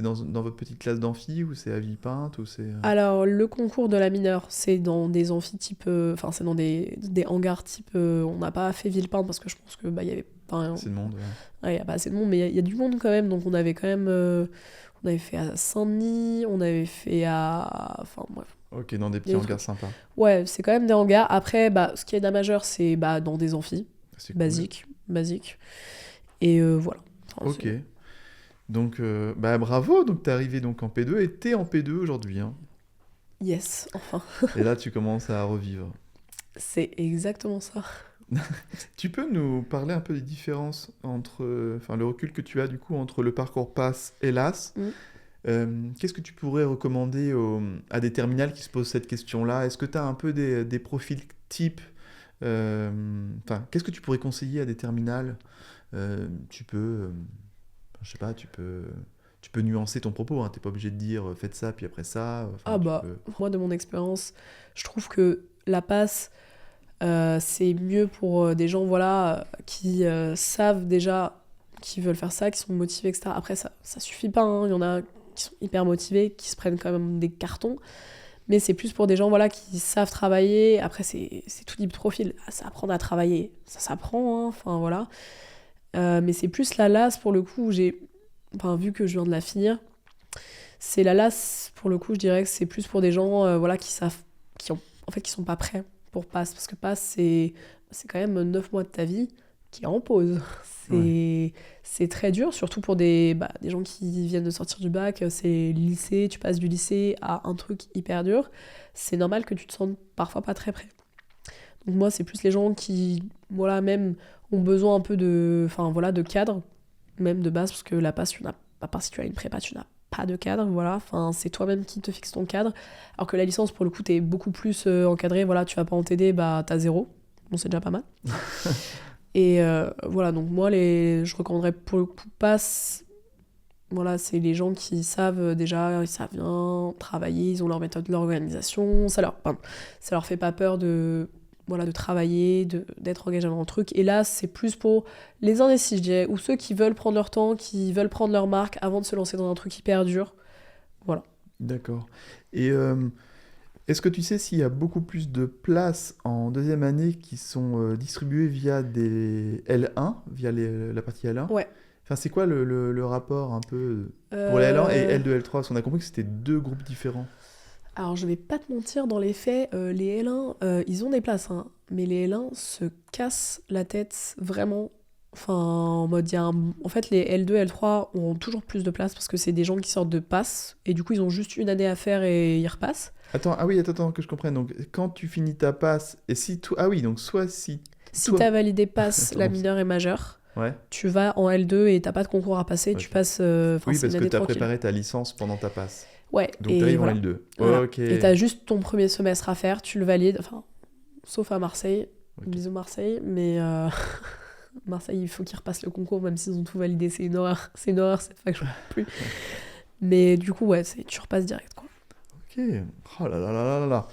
dans votre petite classe d'amphi ou c'est à Villepinte ou c'est... Alors, le concours de la mineure, c'est dans des amphis type... c'est dans des hangars type... on n'a pas fait Villepinte parce que je pense que y avait pas... C'est de monde, ouais. Ouais, il n'y a pas assez de monde, mais il y a du monde quand même. Donc, on avait quand même... on avait fait à Saint-Denis, on avait fait à... Enfin, bref. Ok, dans des petits hangars sympas. Ouais, c'est quand même des hangars. Après, ce qui est d'un majeur, c'est dans des amphis. C'est basique. Et voilà. Enfin, ok. Donc, bravo, donc t'es arrivé donc en P2 et t'es en P2 aujourd'hui. Hein. Yes, enfin. Et là, tu commences à revivre. C'est exactement ça. Tu peux nous parler un peu des différences entre, le recul que tu as du coup entre le parcours PASS et LAS. Qu'est-ce que tu pourrais recommander à des terminales qui se posent cette question-là? Est-ce que tu as un peu des profils types? Qu'est-ce que tu pourrais conseiller à des terminales? Je sais pas, tu peux tu peux nuancer ton propos, hein. T'es pas obligé de dire faites ça, puis après ça. Enfin, Ah tu bah, peux... moi, de mon expérience, je trouve que la passe, c'est mieux pour des gens voilà, qui savent déjà qu'ils veulent faire ça, qui sont motivés, etc. Après, ça suffit pas, hein. Il y en a qui sont hyper motivés, qui se prennent quand même des cartons. Mais c'est plus pour des gens voilà, qui savent travailler. Après, c'est tout type de profil. Ça apprendre à travailler, ça s'apprend, hein. Enfin, voilà. Mais c'est plus la LAS, pour le coup, où enfin, vu que je viens de la finir, c'est la LAS, pour le coup, je dirais que c'est plus pour des gens voilà, qui savent, en fait, qui sont pas prêts pour PASS. Parce que PASS, c'est quand même 9 mois de ta vie qui est en pause. Ouais. C'est très dur, surtout pour des gens qui viennent de sortir du bac. C'est lycée, tu passes du lycée à un truc hyper dur. C'est normal que tu te sentes parfois pas très prêt. Donc moi, c'est plus les gens qui, voilà, même ont besoin un peu enfin, voilà, de cadre, même de base, parce que la passe, à part si tu as une prépa, tu n'as pas de cadre, voilà. Enfin, c'est toi-même qui te fixe ton cadre. Alors que la licence, pour le coup, t'es beaucoup plus encadré. Voilà, tu vas pas en TD, bah t'as 0. Bon, c'est déjà pas mal. Et voilà, donc moi, je recommanderais pour le coup passe. Voilà, c'est les gens qui savent déjà, ils savent bien travailler, ils ont leur méthode, leur organisation, ça leur fait pas peur voilà, de travailler, d'être engagé dans le truc. Et là, c'est plus pour les indécis, je dirais, ou ceux qui veulent prendre leur temps, qui veulent prendre leur marque avant de se lancer dans un truc hyper dur. Voilà. D'accord. Et est-ce que tu sais s'il y a beaucoup plus de places en deuxième année qui sont distribuées via des L1, via la partie L1? Ouais. Enfin, c'est quoi le rapport un peu pour les L1 et Euh, L2, L3? Parce qu'on a compris que c'était deux groupes différents. Alors, je vais pas te mentir, dans les faits, les L1, ils ont des places, hein, mais les L1 se cassent la tête vraiment. Enfin, en mode, en fait, les L2, L3 ont toujours plus de place parce que c'est des gens qui sortent de passe et du coup, ils ont juste une année à faire et ils repassent. Attends, ah oui, attends, que je comprenne. Donc, quand tu finis ta passe, et si toi... Ah oui, donc soit si Si toi... t'as validé passe, la Pardon. mineure et majeure, Ouais, tu vas en L2 et t'as pas de concours à passer, tu ok. passes. Enfin, Oui, c'est parce une que année tu as tranquille. préparé ta licence pendant ta passe. Ouais, Donc, tu et arrives en voilà. L2. Voilà. Ok. Et t'as juste ton premier semestre à faire, tu le valides, enfin, sauf à Marseille. Ok. Bisous Marseille, mais Marseille, il faut qu'ils repassent le concours, même s'ils ont tout validé. C'est une horreur. C'est une horreur cette fac, je ne peux plus. Mais du coup, ouais, tu repasses direct, quoi. Ok. Oh là là là là là là.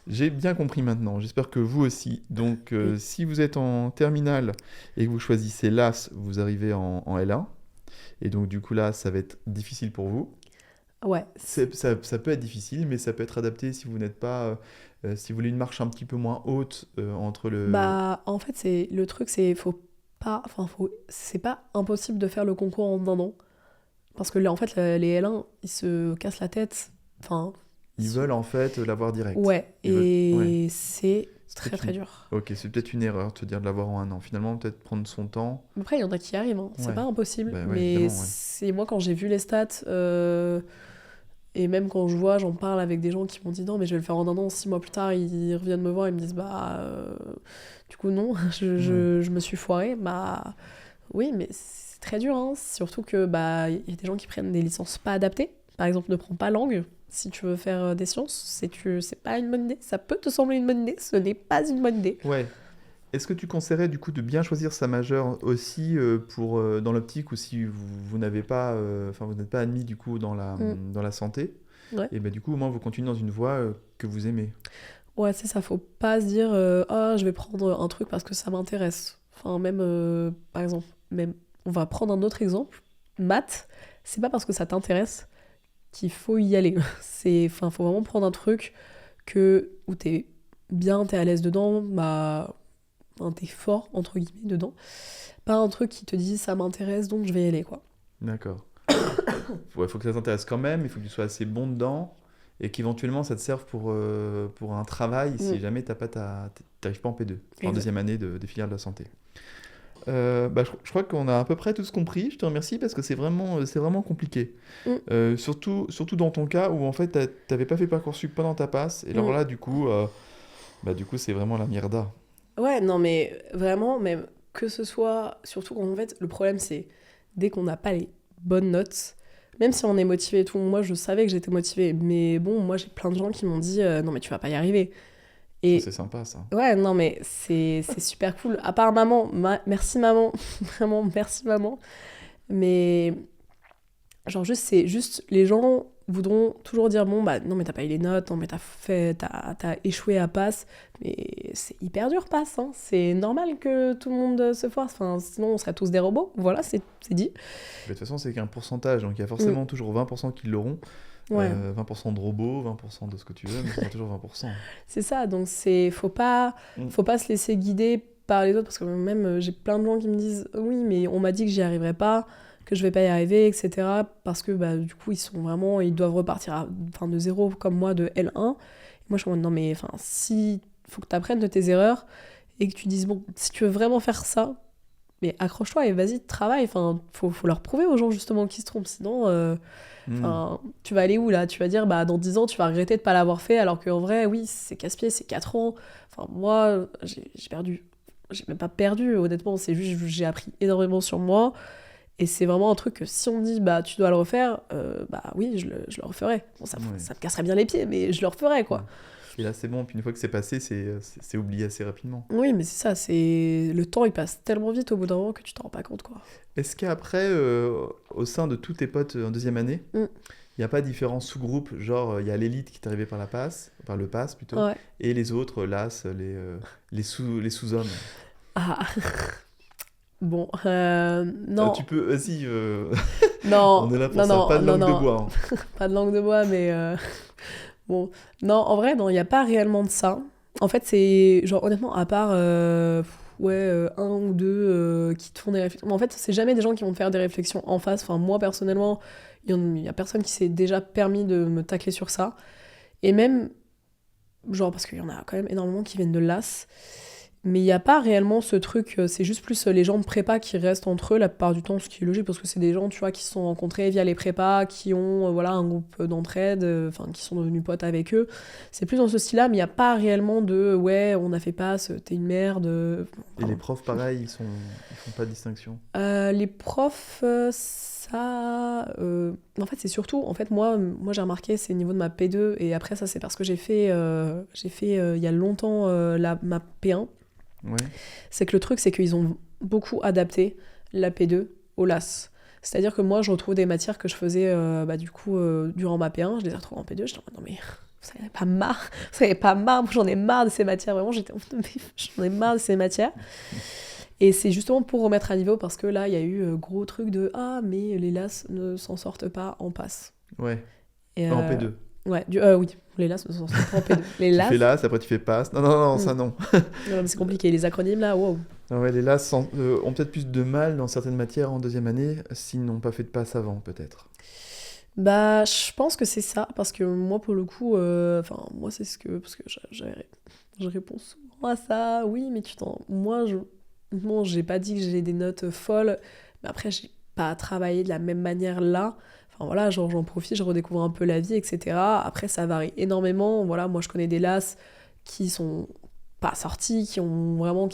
J'ai bien compris maintenant. J'espère que vous aussi. Donc, Mm. si vous êtes en terminale et que vous choisissez l'AS, vous arrivez en L1. Et donc, du coup, là, ça va être difficile pour vous. Ouais. Ça peut être difficile, mais ça peut être adapté si vous n'êtes pas... si vous voulez une marche un petit peu moins haute entre le... Bah, en fait, le truc, faut pas, enfin, c'est pas impossible de faire le concours en un an. Parce que là, en fait, les L1, ils se cassent la tête. Enfin, Ils veulent en fait l'avoir direct. ouais, Ils veulent... Ouais. et c'est C'est très peut-être très une... dur. Ok, c'est peut-être une erreur de te dire de l'avoir en un an. Finalement, peut-être prendre son temps. Après, il y en a qui y arrivent, hein. C'est Ouais. pas impossible, Bah ouais, mais évidemment, ouais. c'est moi quand j'ai vu les stats, et même quand j'en parle avec des gens qui m'ont dit non, mais je vais le faire en un an, 6 mois plus tard, ils reviennent me voir et me disent bah, du coup, non, je me suis foirée. Bah, oui, mais c'est très dur, hein. Surtout que bah, y a des gens qui prennent des licences pas adaptées. Par exemple, ne prends pas langue si tu veux faire des sciences. C'est pas une bonne idée. Ça peut te sembler une bonne idée, ce n'est pas une bonne idée. Ouais. Est-ce que tu conseillerais du coup de bien choisir sa majeure aussi pour dans l'optique où si vous n'avez pas, enfin vous n'êtes pas admis du coup Mm. dans la santé, Ouais. et ben du coup au moins vous continuez dans une voie que vous aimez. Ouais, c'est ça, faut pas se dire ah, je vais prendre un truc parce que ça m'intéresse. Enfin, même, par exemple, même, on va prendre un autre exemple. Maths, c'est pas parce que ça t'intéresse qu'il faut y aller. Enfin, faut vraiment prendre un truc où t'es bien, t'es à l'aise dedans, bah, enfin, t'es fort, entre guillemets, dedans. Pas un truc qui te dit ça m'intéresse donc je vais y aller, quoi. D'accord. Ouais, faut que ça t'intéresse quand même, il faut que tu sois assez bon dedans et qu'éventuellement ça te serve pour un travail si Mm. jamais t'arrives pas en P2, en Exact. deuxième année des filières de la santé. Bah, je crois qu'on a à peu près tous compris. Je te remercie parce que c'est vraiment compliqué. Mm. Surtout dans ton cas où en fait t'avais pas fait Parcoursup pendant ta passe. Et alors Mm. là, du coup, c'est vraiment la mierda. Ouais, non, mais vraiment, même que ce soit, surtout qu'en fait, le problème, c'est dès qu'on n'a pas les bonnes notes, même si on est motivé et tout, moi, je savais que j'étais motivée, mais bon, moi, j'ai plein de gens qui m'ont dit, non, mais tu vas pas y arriver. Ça, Et c'est sympa, ça. ouais, non, mais c'est super cool. À part maman, merci maman, vraiment, merci maman. Mais Genre juste, c'est juste, les gens voudront toujours dire, bon, bah non, mais t'as pas eu les notes, non, mais t'as échoué à passe. Mais c'est hyper dur, passe, hein. C'est normal que tout le monde se force. Enfin, sinon, on serait tous des robots. Voilà, c'est dit. Mais de toute façon, c'est qu'un pourcentage, donc il y a Mm. forcément toujours 20% qui l'auront. Ouais, 20% de robots, 20% de ce que tu veux, mais ce sera toujours 20%. c'est ça. Donc, faut Mm. pas se laisser guider par les autres. Parce que même, j'ai plein de gens qui me disent, oui, mais on m'a dit que j'y arriverais pas, que je vais pas y arriver, etc. Parce que, bah, du coup, ils doivent repartir de zéro, comme moi, de L1. Moi, je suis en mode, non, mais enfin, si faut que tu apprennes de tes erreurs et que tu dises, bon, si tu veux vraiment faire ça, mais accroche-toi et vas-y, travaille. Enfin, faut leur prouver aux gens, justement, qui se trompent. Sinon, tu vas aller où, là? Tu vas dire, bah, dans 10 ans, tu vas regretter de pas l'avoir fait, alors qu'en vrai, oui, c'est casse-pied, c'est 4 ans. Enfin, moi, j'ai perdu. J'ai même pas perdu, honnêtement, c'est juste, j'ai appris énormément sur moi. Et c'est vraiment un truc que si on me dit, bah, tu dois le refaire, bah oui, je le referai. Bon, ça me casserait bien les pieds, mais je le referai, quoi. Ouais. Et là, c'est bon, puis une fois que c'est passé, c'est oublié assez rapidement. Oui, mais c'est ça, le temps, il passe tellement vite au bout d'un moment que tu t'en rends pas compte, quoi. Est-ce qu'après, au sein de tous tes potes en deuxième année, il n'y a pas différents sous-groupes, genre il y a l'élite qui est arrivée par le pass plutôt, Ouais. et les autres, l'as, les sous-hommes. Ah. Bon, non. Tu peux, vas-y, Non, on est là pour non, ça, non, pas de non, langue de non. bois. Hein. Pas de langue de bois, mais bon. Non, en vrai, non, il n'y a pas réellement de ça. En fait, c'est genre, honnêtement, à part un ou deux qui te font des réflexions. Mais en fait, c'est jamais des gens qui vont te faire des réflexions en face. Enfin, moi, personnellement, il y a personne qui s'est déjà permis de me tacler sur ça. Et même, genre, parce qu'il y en a quand même énormément qui viennent de l'AS. Mais il n'y a pas réellement ce truc, c'est juste plus les gens de prépa qui restent entre eux la plupart du temps, ce qui est logique parce que c'est des gens, tu vois, qui se sont rencontrés via les prépas, qui ont voilà, un groupe d'entraide, enfin qui sont devenus potes avec eux. C'est plus dans ce style-là, mais il n'y a pas réellement de ouais, on a fait passe, t'es une merde. Et les profs, pareil, ils font pas de distinction. Les profs, ça. En fait, c'est surtout. En fait, moi j'ai remarqué, c'est au niveau de ma P2, et après, ça, c'est parce que j'ai fait il y a longtemps ma P1. Ouais. C'est que le truc, c'est qu'ils ont beaucoup adapté la P2 au LAS. C'est-à-dire que moi, je retrouve des matières que je faisais durant ma P1, je les ai retrouvées en P2, j'étais en mode non mais vous savez pas marre, vous savez pas marre, moi j'en ai marre de ces matières, vraiment j'en ai marre de ces matières. Et c'est justement pour remettre à niveau parce que là, il y a eu gros truc de ah mais les LAS ne s'en sortent pas en passe. Ouais. Et, En P2. Ouais, oui, les LAS ne s'en sortent pas en P2. Les Tu LAS, fais l'as, après tu fais passe. Non, ça non. non, mais c'est compliqué, les acronymes là, wow. Ah ouais, les LAS ont peut-être plus de mal dans certaines matières en deuxième année s'ils n'ont pas fait de passe avant, peut-être. Bah, je pense que c'est ça, parce que moi, pour le coup, moi, c'est ce que. Parce que je réponds souvent à ça, oui, mais Moi, j'ai pas dit que j'ai des notes folles, mais après, j'ai pas travaillé de la même manière là. Enfin voilà, genre, j'en profite, je redécouvre un peu la vie, etc. Après, ça varie énormément. Voilà, moi, je connais des LAS qui sont pas sortis, qui vraiment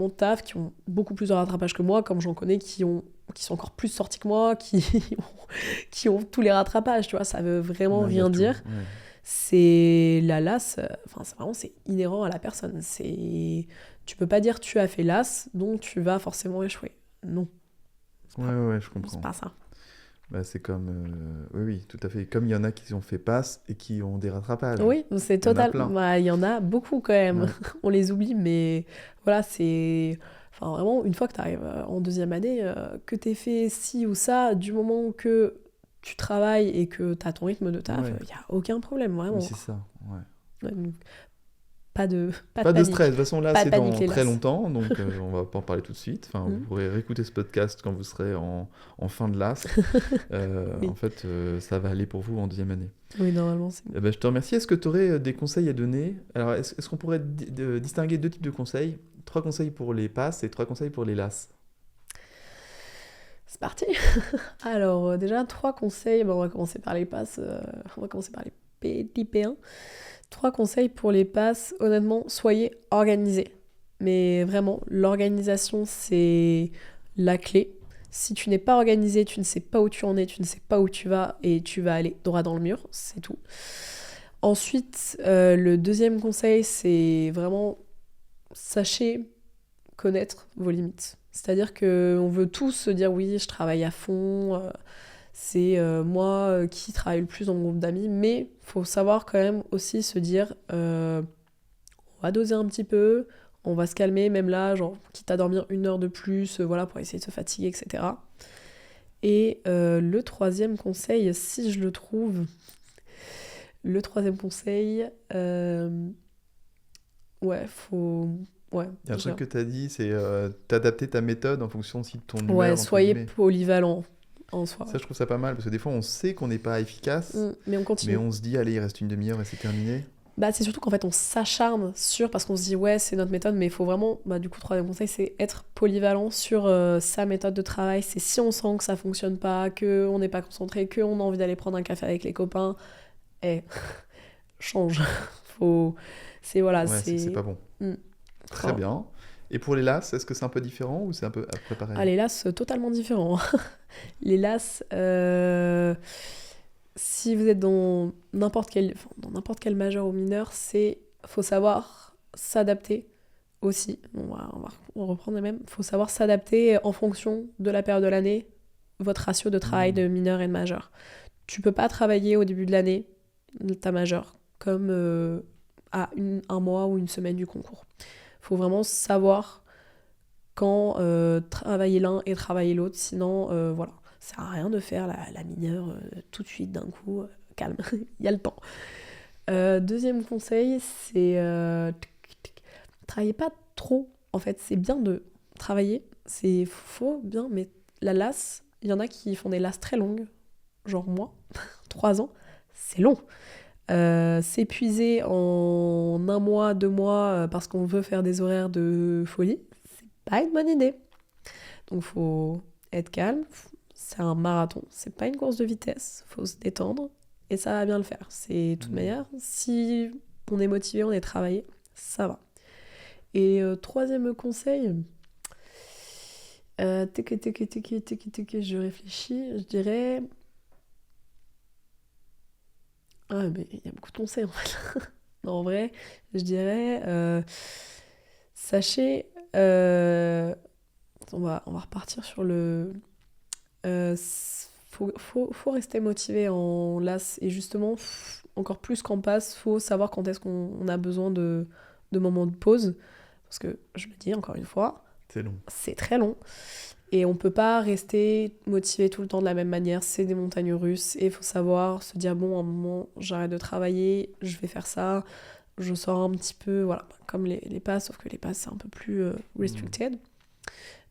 taf, qui ont beaucoup plus de rattrapage que moi, comme j'en connais qui sont encore plus sortis que moi, qui ont tous les rattrapages, tu vois, ça veut vraiment Là, il y a rien tout, dire. ouais. C'est la LAS, enfin c'est inhérent à la personne. Tu peux pas dire tu as fait LAS, donc tu vas forcément échouer. Non, Ouais, je c'est comprends. pas ça. Bah, c'est comme... oui, tout à fait. Comme il y en a qui ont fait passe et qui ont des rattrapages. Oui, c'est Il y en a total. plein. Bah, il y en a beaucoup quand même. Ouais. On les oublie, mais voilà, c'est. Enfin, vraiment, une fois que tu arrives en deuxième année, que tu fait ci ou ça, du moment que tu travailles et que tu as ton rythme de taf, Ouais. il n'y a aucun problème, vraiment. Oui, c'est ça. Ouais. Ouais, donc, pas de Pas de panique. stress. De toute façon, là, Pas de c'est panique, dans les très lasses. longtemps, donc on va pas en parler tout de suite. Enfin, vous pourrez réécouter ce podcast quand vous serez en fin de LAS. Oui. En fait, ça va aller pour vous en deuxième année. Oui, normalement, c'est. Eh ben, je te remercie. Est-ce que tu aurais des conseils à donner? Alors, est-ce qu'on pourrait distinguer deux types de conseils? 3 conseils pour les passes et 3 conseils pour les LAS. C'est parti. Alors, déjà, 3 conseils. Bon, on va commencer par les passes. On va commencer par les petits P1. 3 conseils pour les passes. Honnêtement, soyez organisés. Mais vraiment, l'organisation, c'est la clé. Si tu n'es pas organisé, tu ne sais pas où tu en es, tu ne sais pas où tu vas et tu vas aller droit dans le mur, c'est tout. Ensuite, le deuxième conseil, c'est vraiment sachez connaître vos limites. C'est-à-dire qu'on veut tous se dire oui, je travaille à fond, C'est moi qui travaille le plus dans mon groupe d'amis, mais faut savoir quand même aussi se dire on va doser un petit peu, on va se calmer, même là, genre quitte à dormir 1 heure de plus, voilà, pour essayer de se fatiguer, etc. Et le troisième conseil, si je le trouve, le troisième conseil, ouais, faut. Ouais, Il y a un truc genre, que tu as dit, c'est t'adapter ta méthode en fonction aussi de ton humeur, ouais, entre soyez guillemets. polyvalent en soi. Ça, je trouve ça pas mal, parce que des fois, on sait qu'on n'est pas efficace, Mais on mais continue. on se dit, allez, il reste une demi-heure et c'est terminé. Bah, c'est surtout qu'en fait, on s'acharne sur, parce qu'on se dit, ouais, c'est notre méthode, mais il faut vraiment, bah, du coup, troisième conseil, c'est être polyvalent sur sa méthode de travail. C'est si on sent que ça fonctionne pas, qu'on n'est pas concentré, qu'on a envie d'aller prendre un café avec les copains, eh, change. Faut. C'est voilà, Ouais, c'est que c'est pas bon. Mm. Très bien. Et pour les LAS, est-ce que c'est un peu différent ou c'est un peu à peu pareil? Ah, les LAS, totalement différents. Les LAS, si vous êtes dans dans n'importe quel majeur ou mineur, faut savoir s'adapter aussi. On va reprendre les mêmes. Faut savoir s'adapter en fonction de la période de l'année, votre ratio de travail de mineur et de majeur. Tu peux pas travailler au début de l'année, ta majeure, comme à un mois ou une semaine du concours. Faut vraiment savoir quand travailler l'un et travailler l'autre, sinon voilà, ça sert à rien de faire la mineure tout de suite d'un coup, calme, il y a le temps. Deuxième conseil, c'est travaillez pas trop. En fait, c'est bien de travailler, c'est faux, bien, mais la LAS, il y en a qui font des LAS très longues, genre moi, 3 ans, c'est long. S'épuiser en 1 mois, 2 mois parce qu'on veut faire des horaires de folie, c'est pas une bonne idée. Donc faut être calme, c'est un marathon, c'est pas une course de vitesse, faut se détendre et ça va bien le faire. C'est de toute manière, si on est motivé, on est travaillé, ça va. Et troisième conseil, je réfléchis, je dirais. Ah, mais il y a beaucoup de conseils en fait. Non, en vrai, je dirais, sachez, on va repartir sur le. Faut rester motivé en LAS et justement, encore plus qu'en passe, faut savoir quand est-ce qu'on a besoin de moments de pause. Parce que, je le dis encore une fois, C'est long. c'est très long. Et on peut pas rester motivé tout le temps de la même manière, c'est des montagnes russes. Et il faut savoir se dire, bon, à un moment, j'arrête de travailler, je vais faire ça, je sors un petit peu, voilà, comme les passes, sauf que les passes, c'est un peu plus restricted.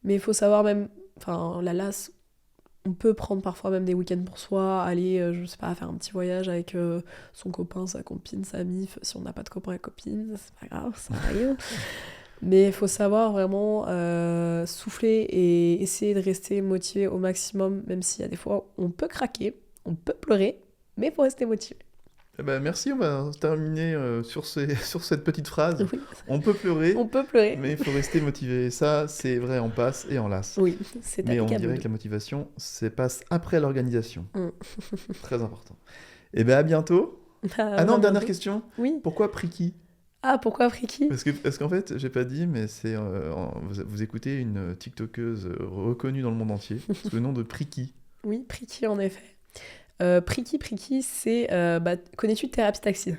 Mais il faut savoir même, enfin, la LAS, on peut prendre parfois même des week-ends pour soi, aller, je sais pas, faire un petit voyage avec son copain, sa copine, sa mif, si on n'a pas de copain et copine, c'est pas grave, ça arrive. Mais il faut savoir vraiment souffler et essayer de rester motivé au maximum, même s'il y a des fois où on peut craquer, on peut pleurer, mais il faut rester motivé. Eh ben, merci, on va terminer sur cette petite phrase. Oui. On peut pleurer, On peut pleurer. mais il faut rester motivé. Ça, c'est vrai en passe et en LAS. Oui, c'est Mais on applicable. dirait que la motivation, ça passe après l'organisation. Mm. Très important. Et ben à bientôt. Ah non, dernière question. Oui. Pourquoi Priki? Ah, pourquoi Friki? Parce qu'en fait, j'ai pas dit, mais c'est vous écoutez une TikTokeuse reconnue dans le monde entier sous le nom de Priki. Oui, Priki en effet. Priki, c'est... connais-tu Thérapie Taxi?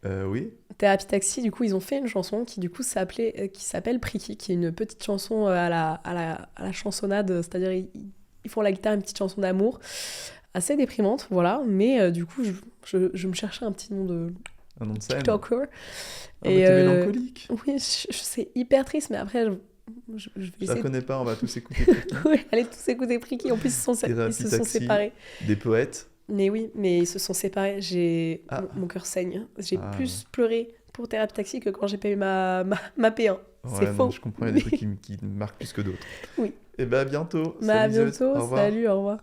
Oui. Thérapie Taxi, du coup, ils ont fait une chanson qui, du coup, qui s'appelle Priki, qui est une petite chanson à la chansonnade, c'est-à-dire ils font la guitare, une petite chanson d'amour, assez déprimante, voilà, mais du coup, je me cherchais un petit nom de Un nom de scène. TikToker. Ah, mais t'es mélancolique. Oui, c'est hyper triste, mais après, je vais Je la essayer. connais pas, on va tous écouter Priki. Oui, allez tous écouter Priki, en plus, ils se Thérapie sont Taxi. séparés. Des poètes. Mais oui, mais ils se sont séparés. Mon cœur saigne. J'ai plus pleuré pour Thérapie Taxi que quand j'ai payé ma P1. C'est Ouais, faux. non, je comprends, il y a des trucs qui me marquent plus que d'autres. Oui. Et ben à bientôt. Bah, à Salut, Zoé. bientôt. Au revoir. Salut, au revoir.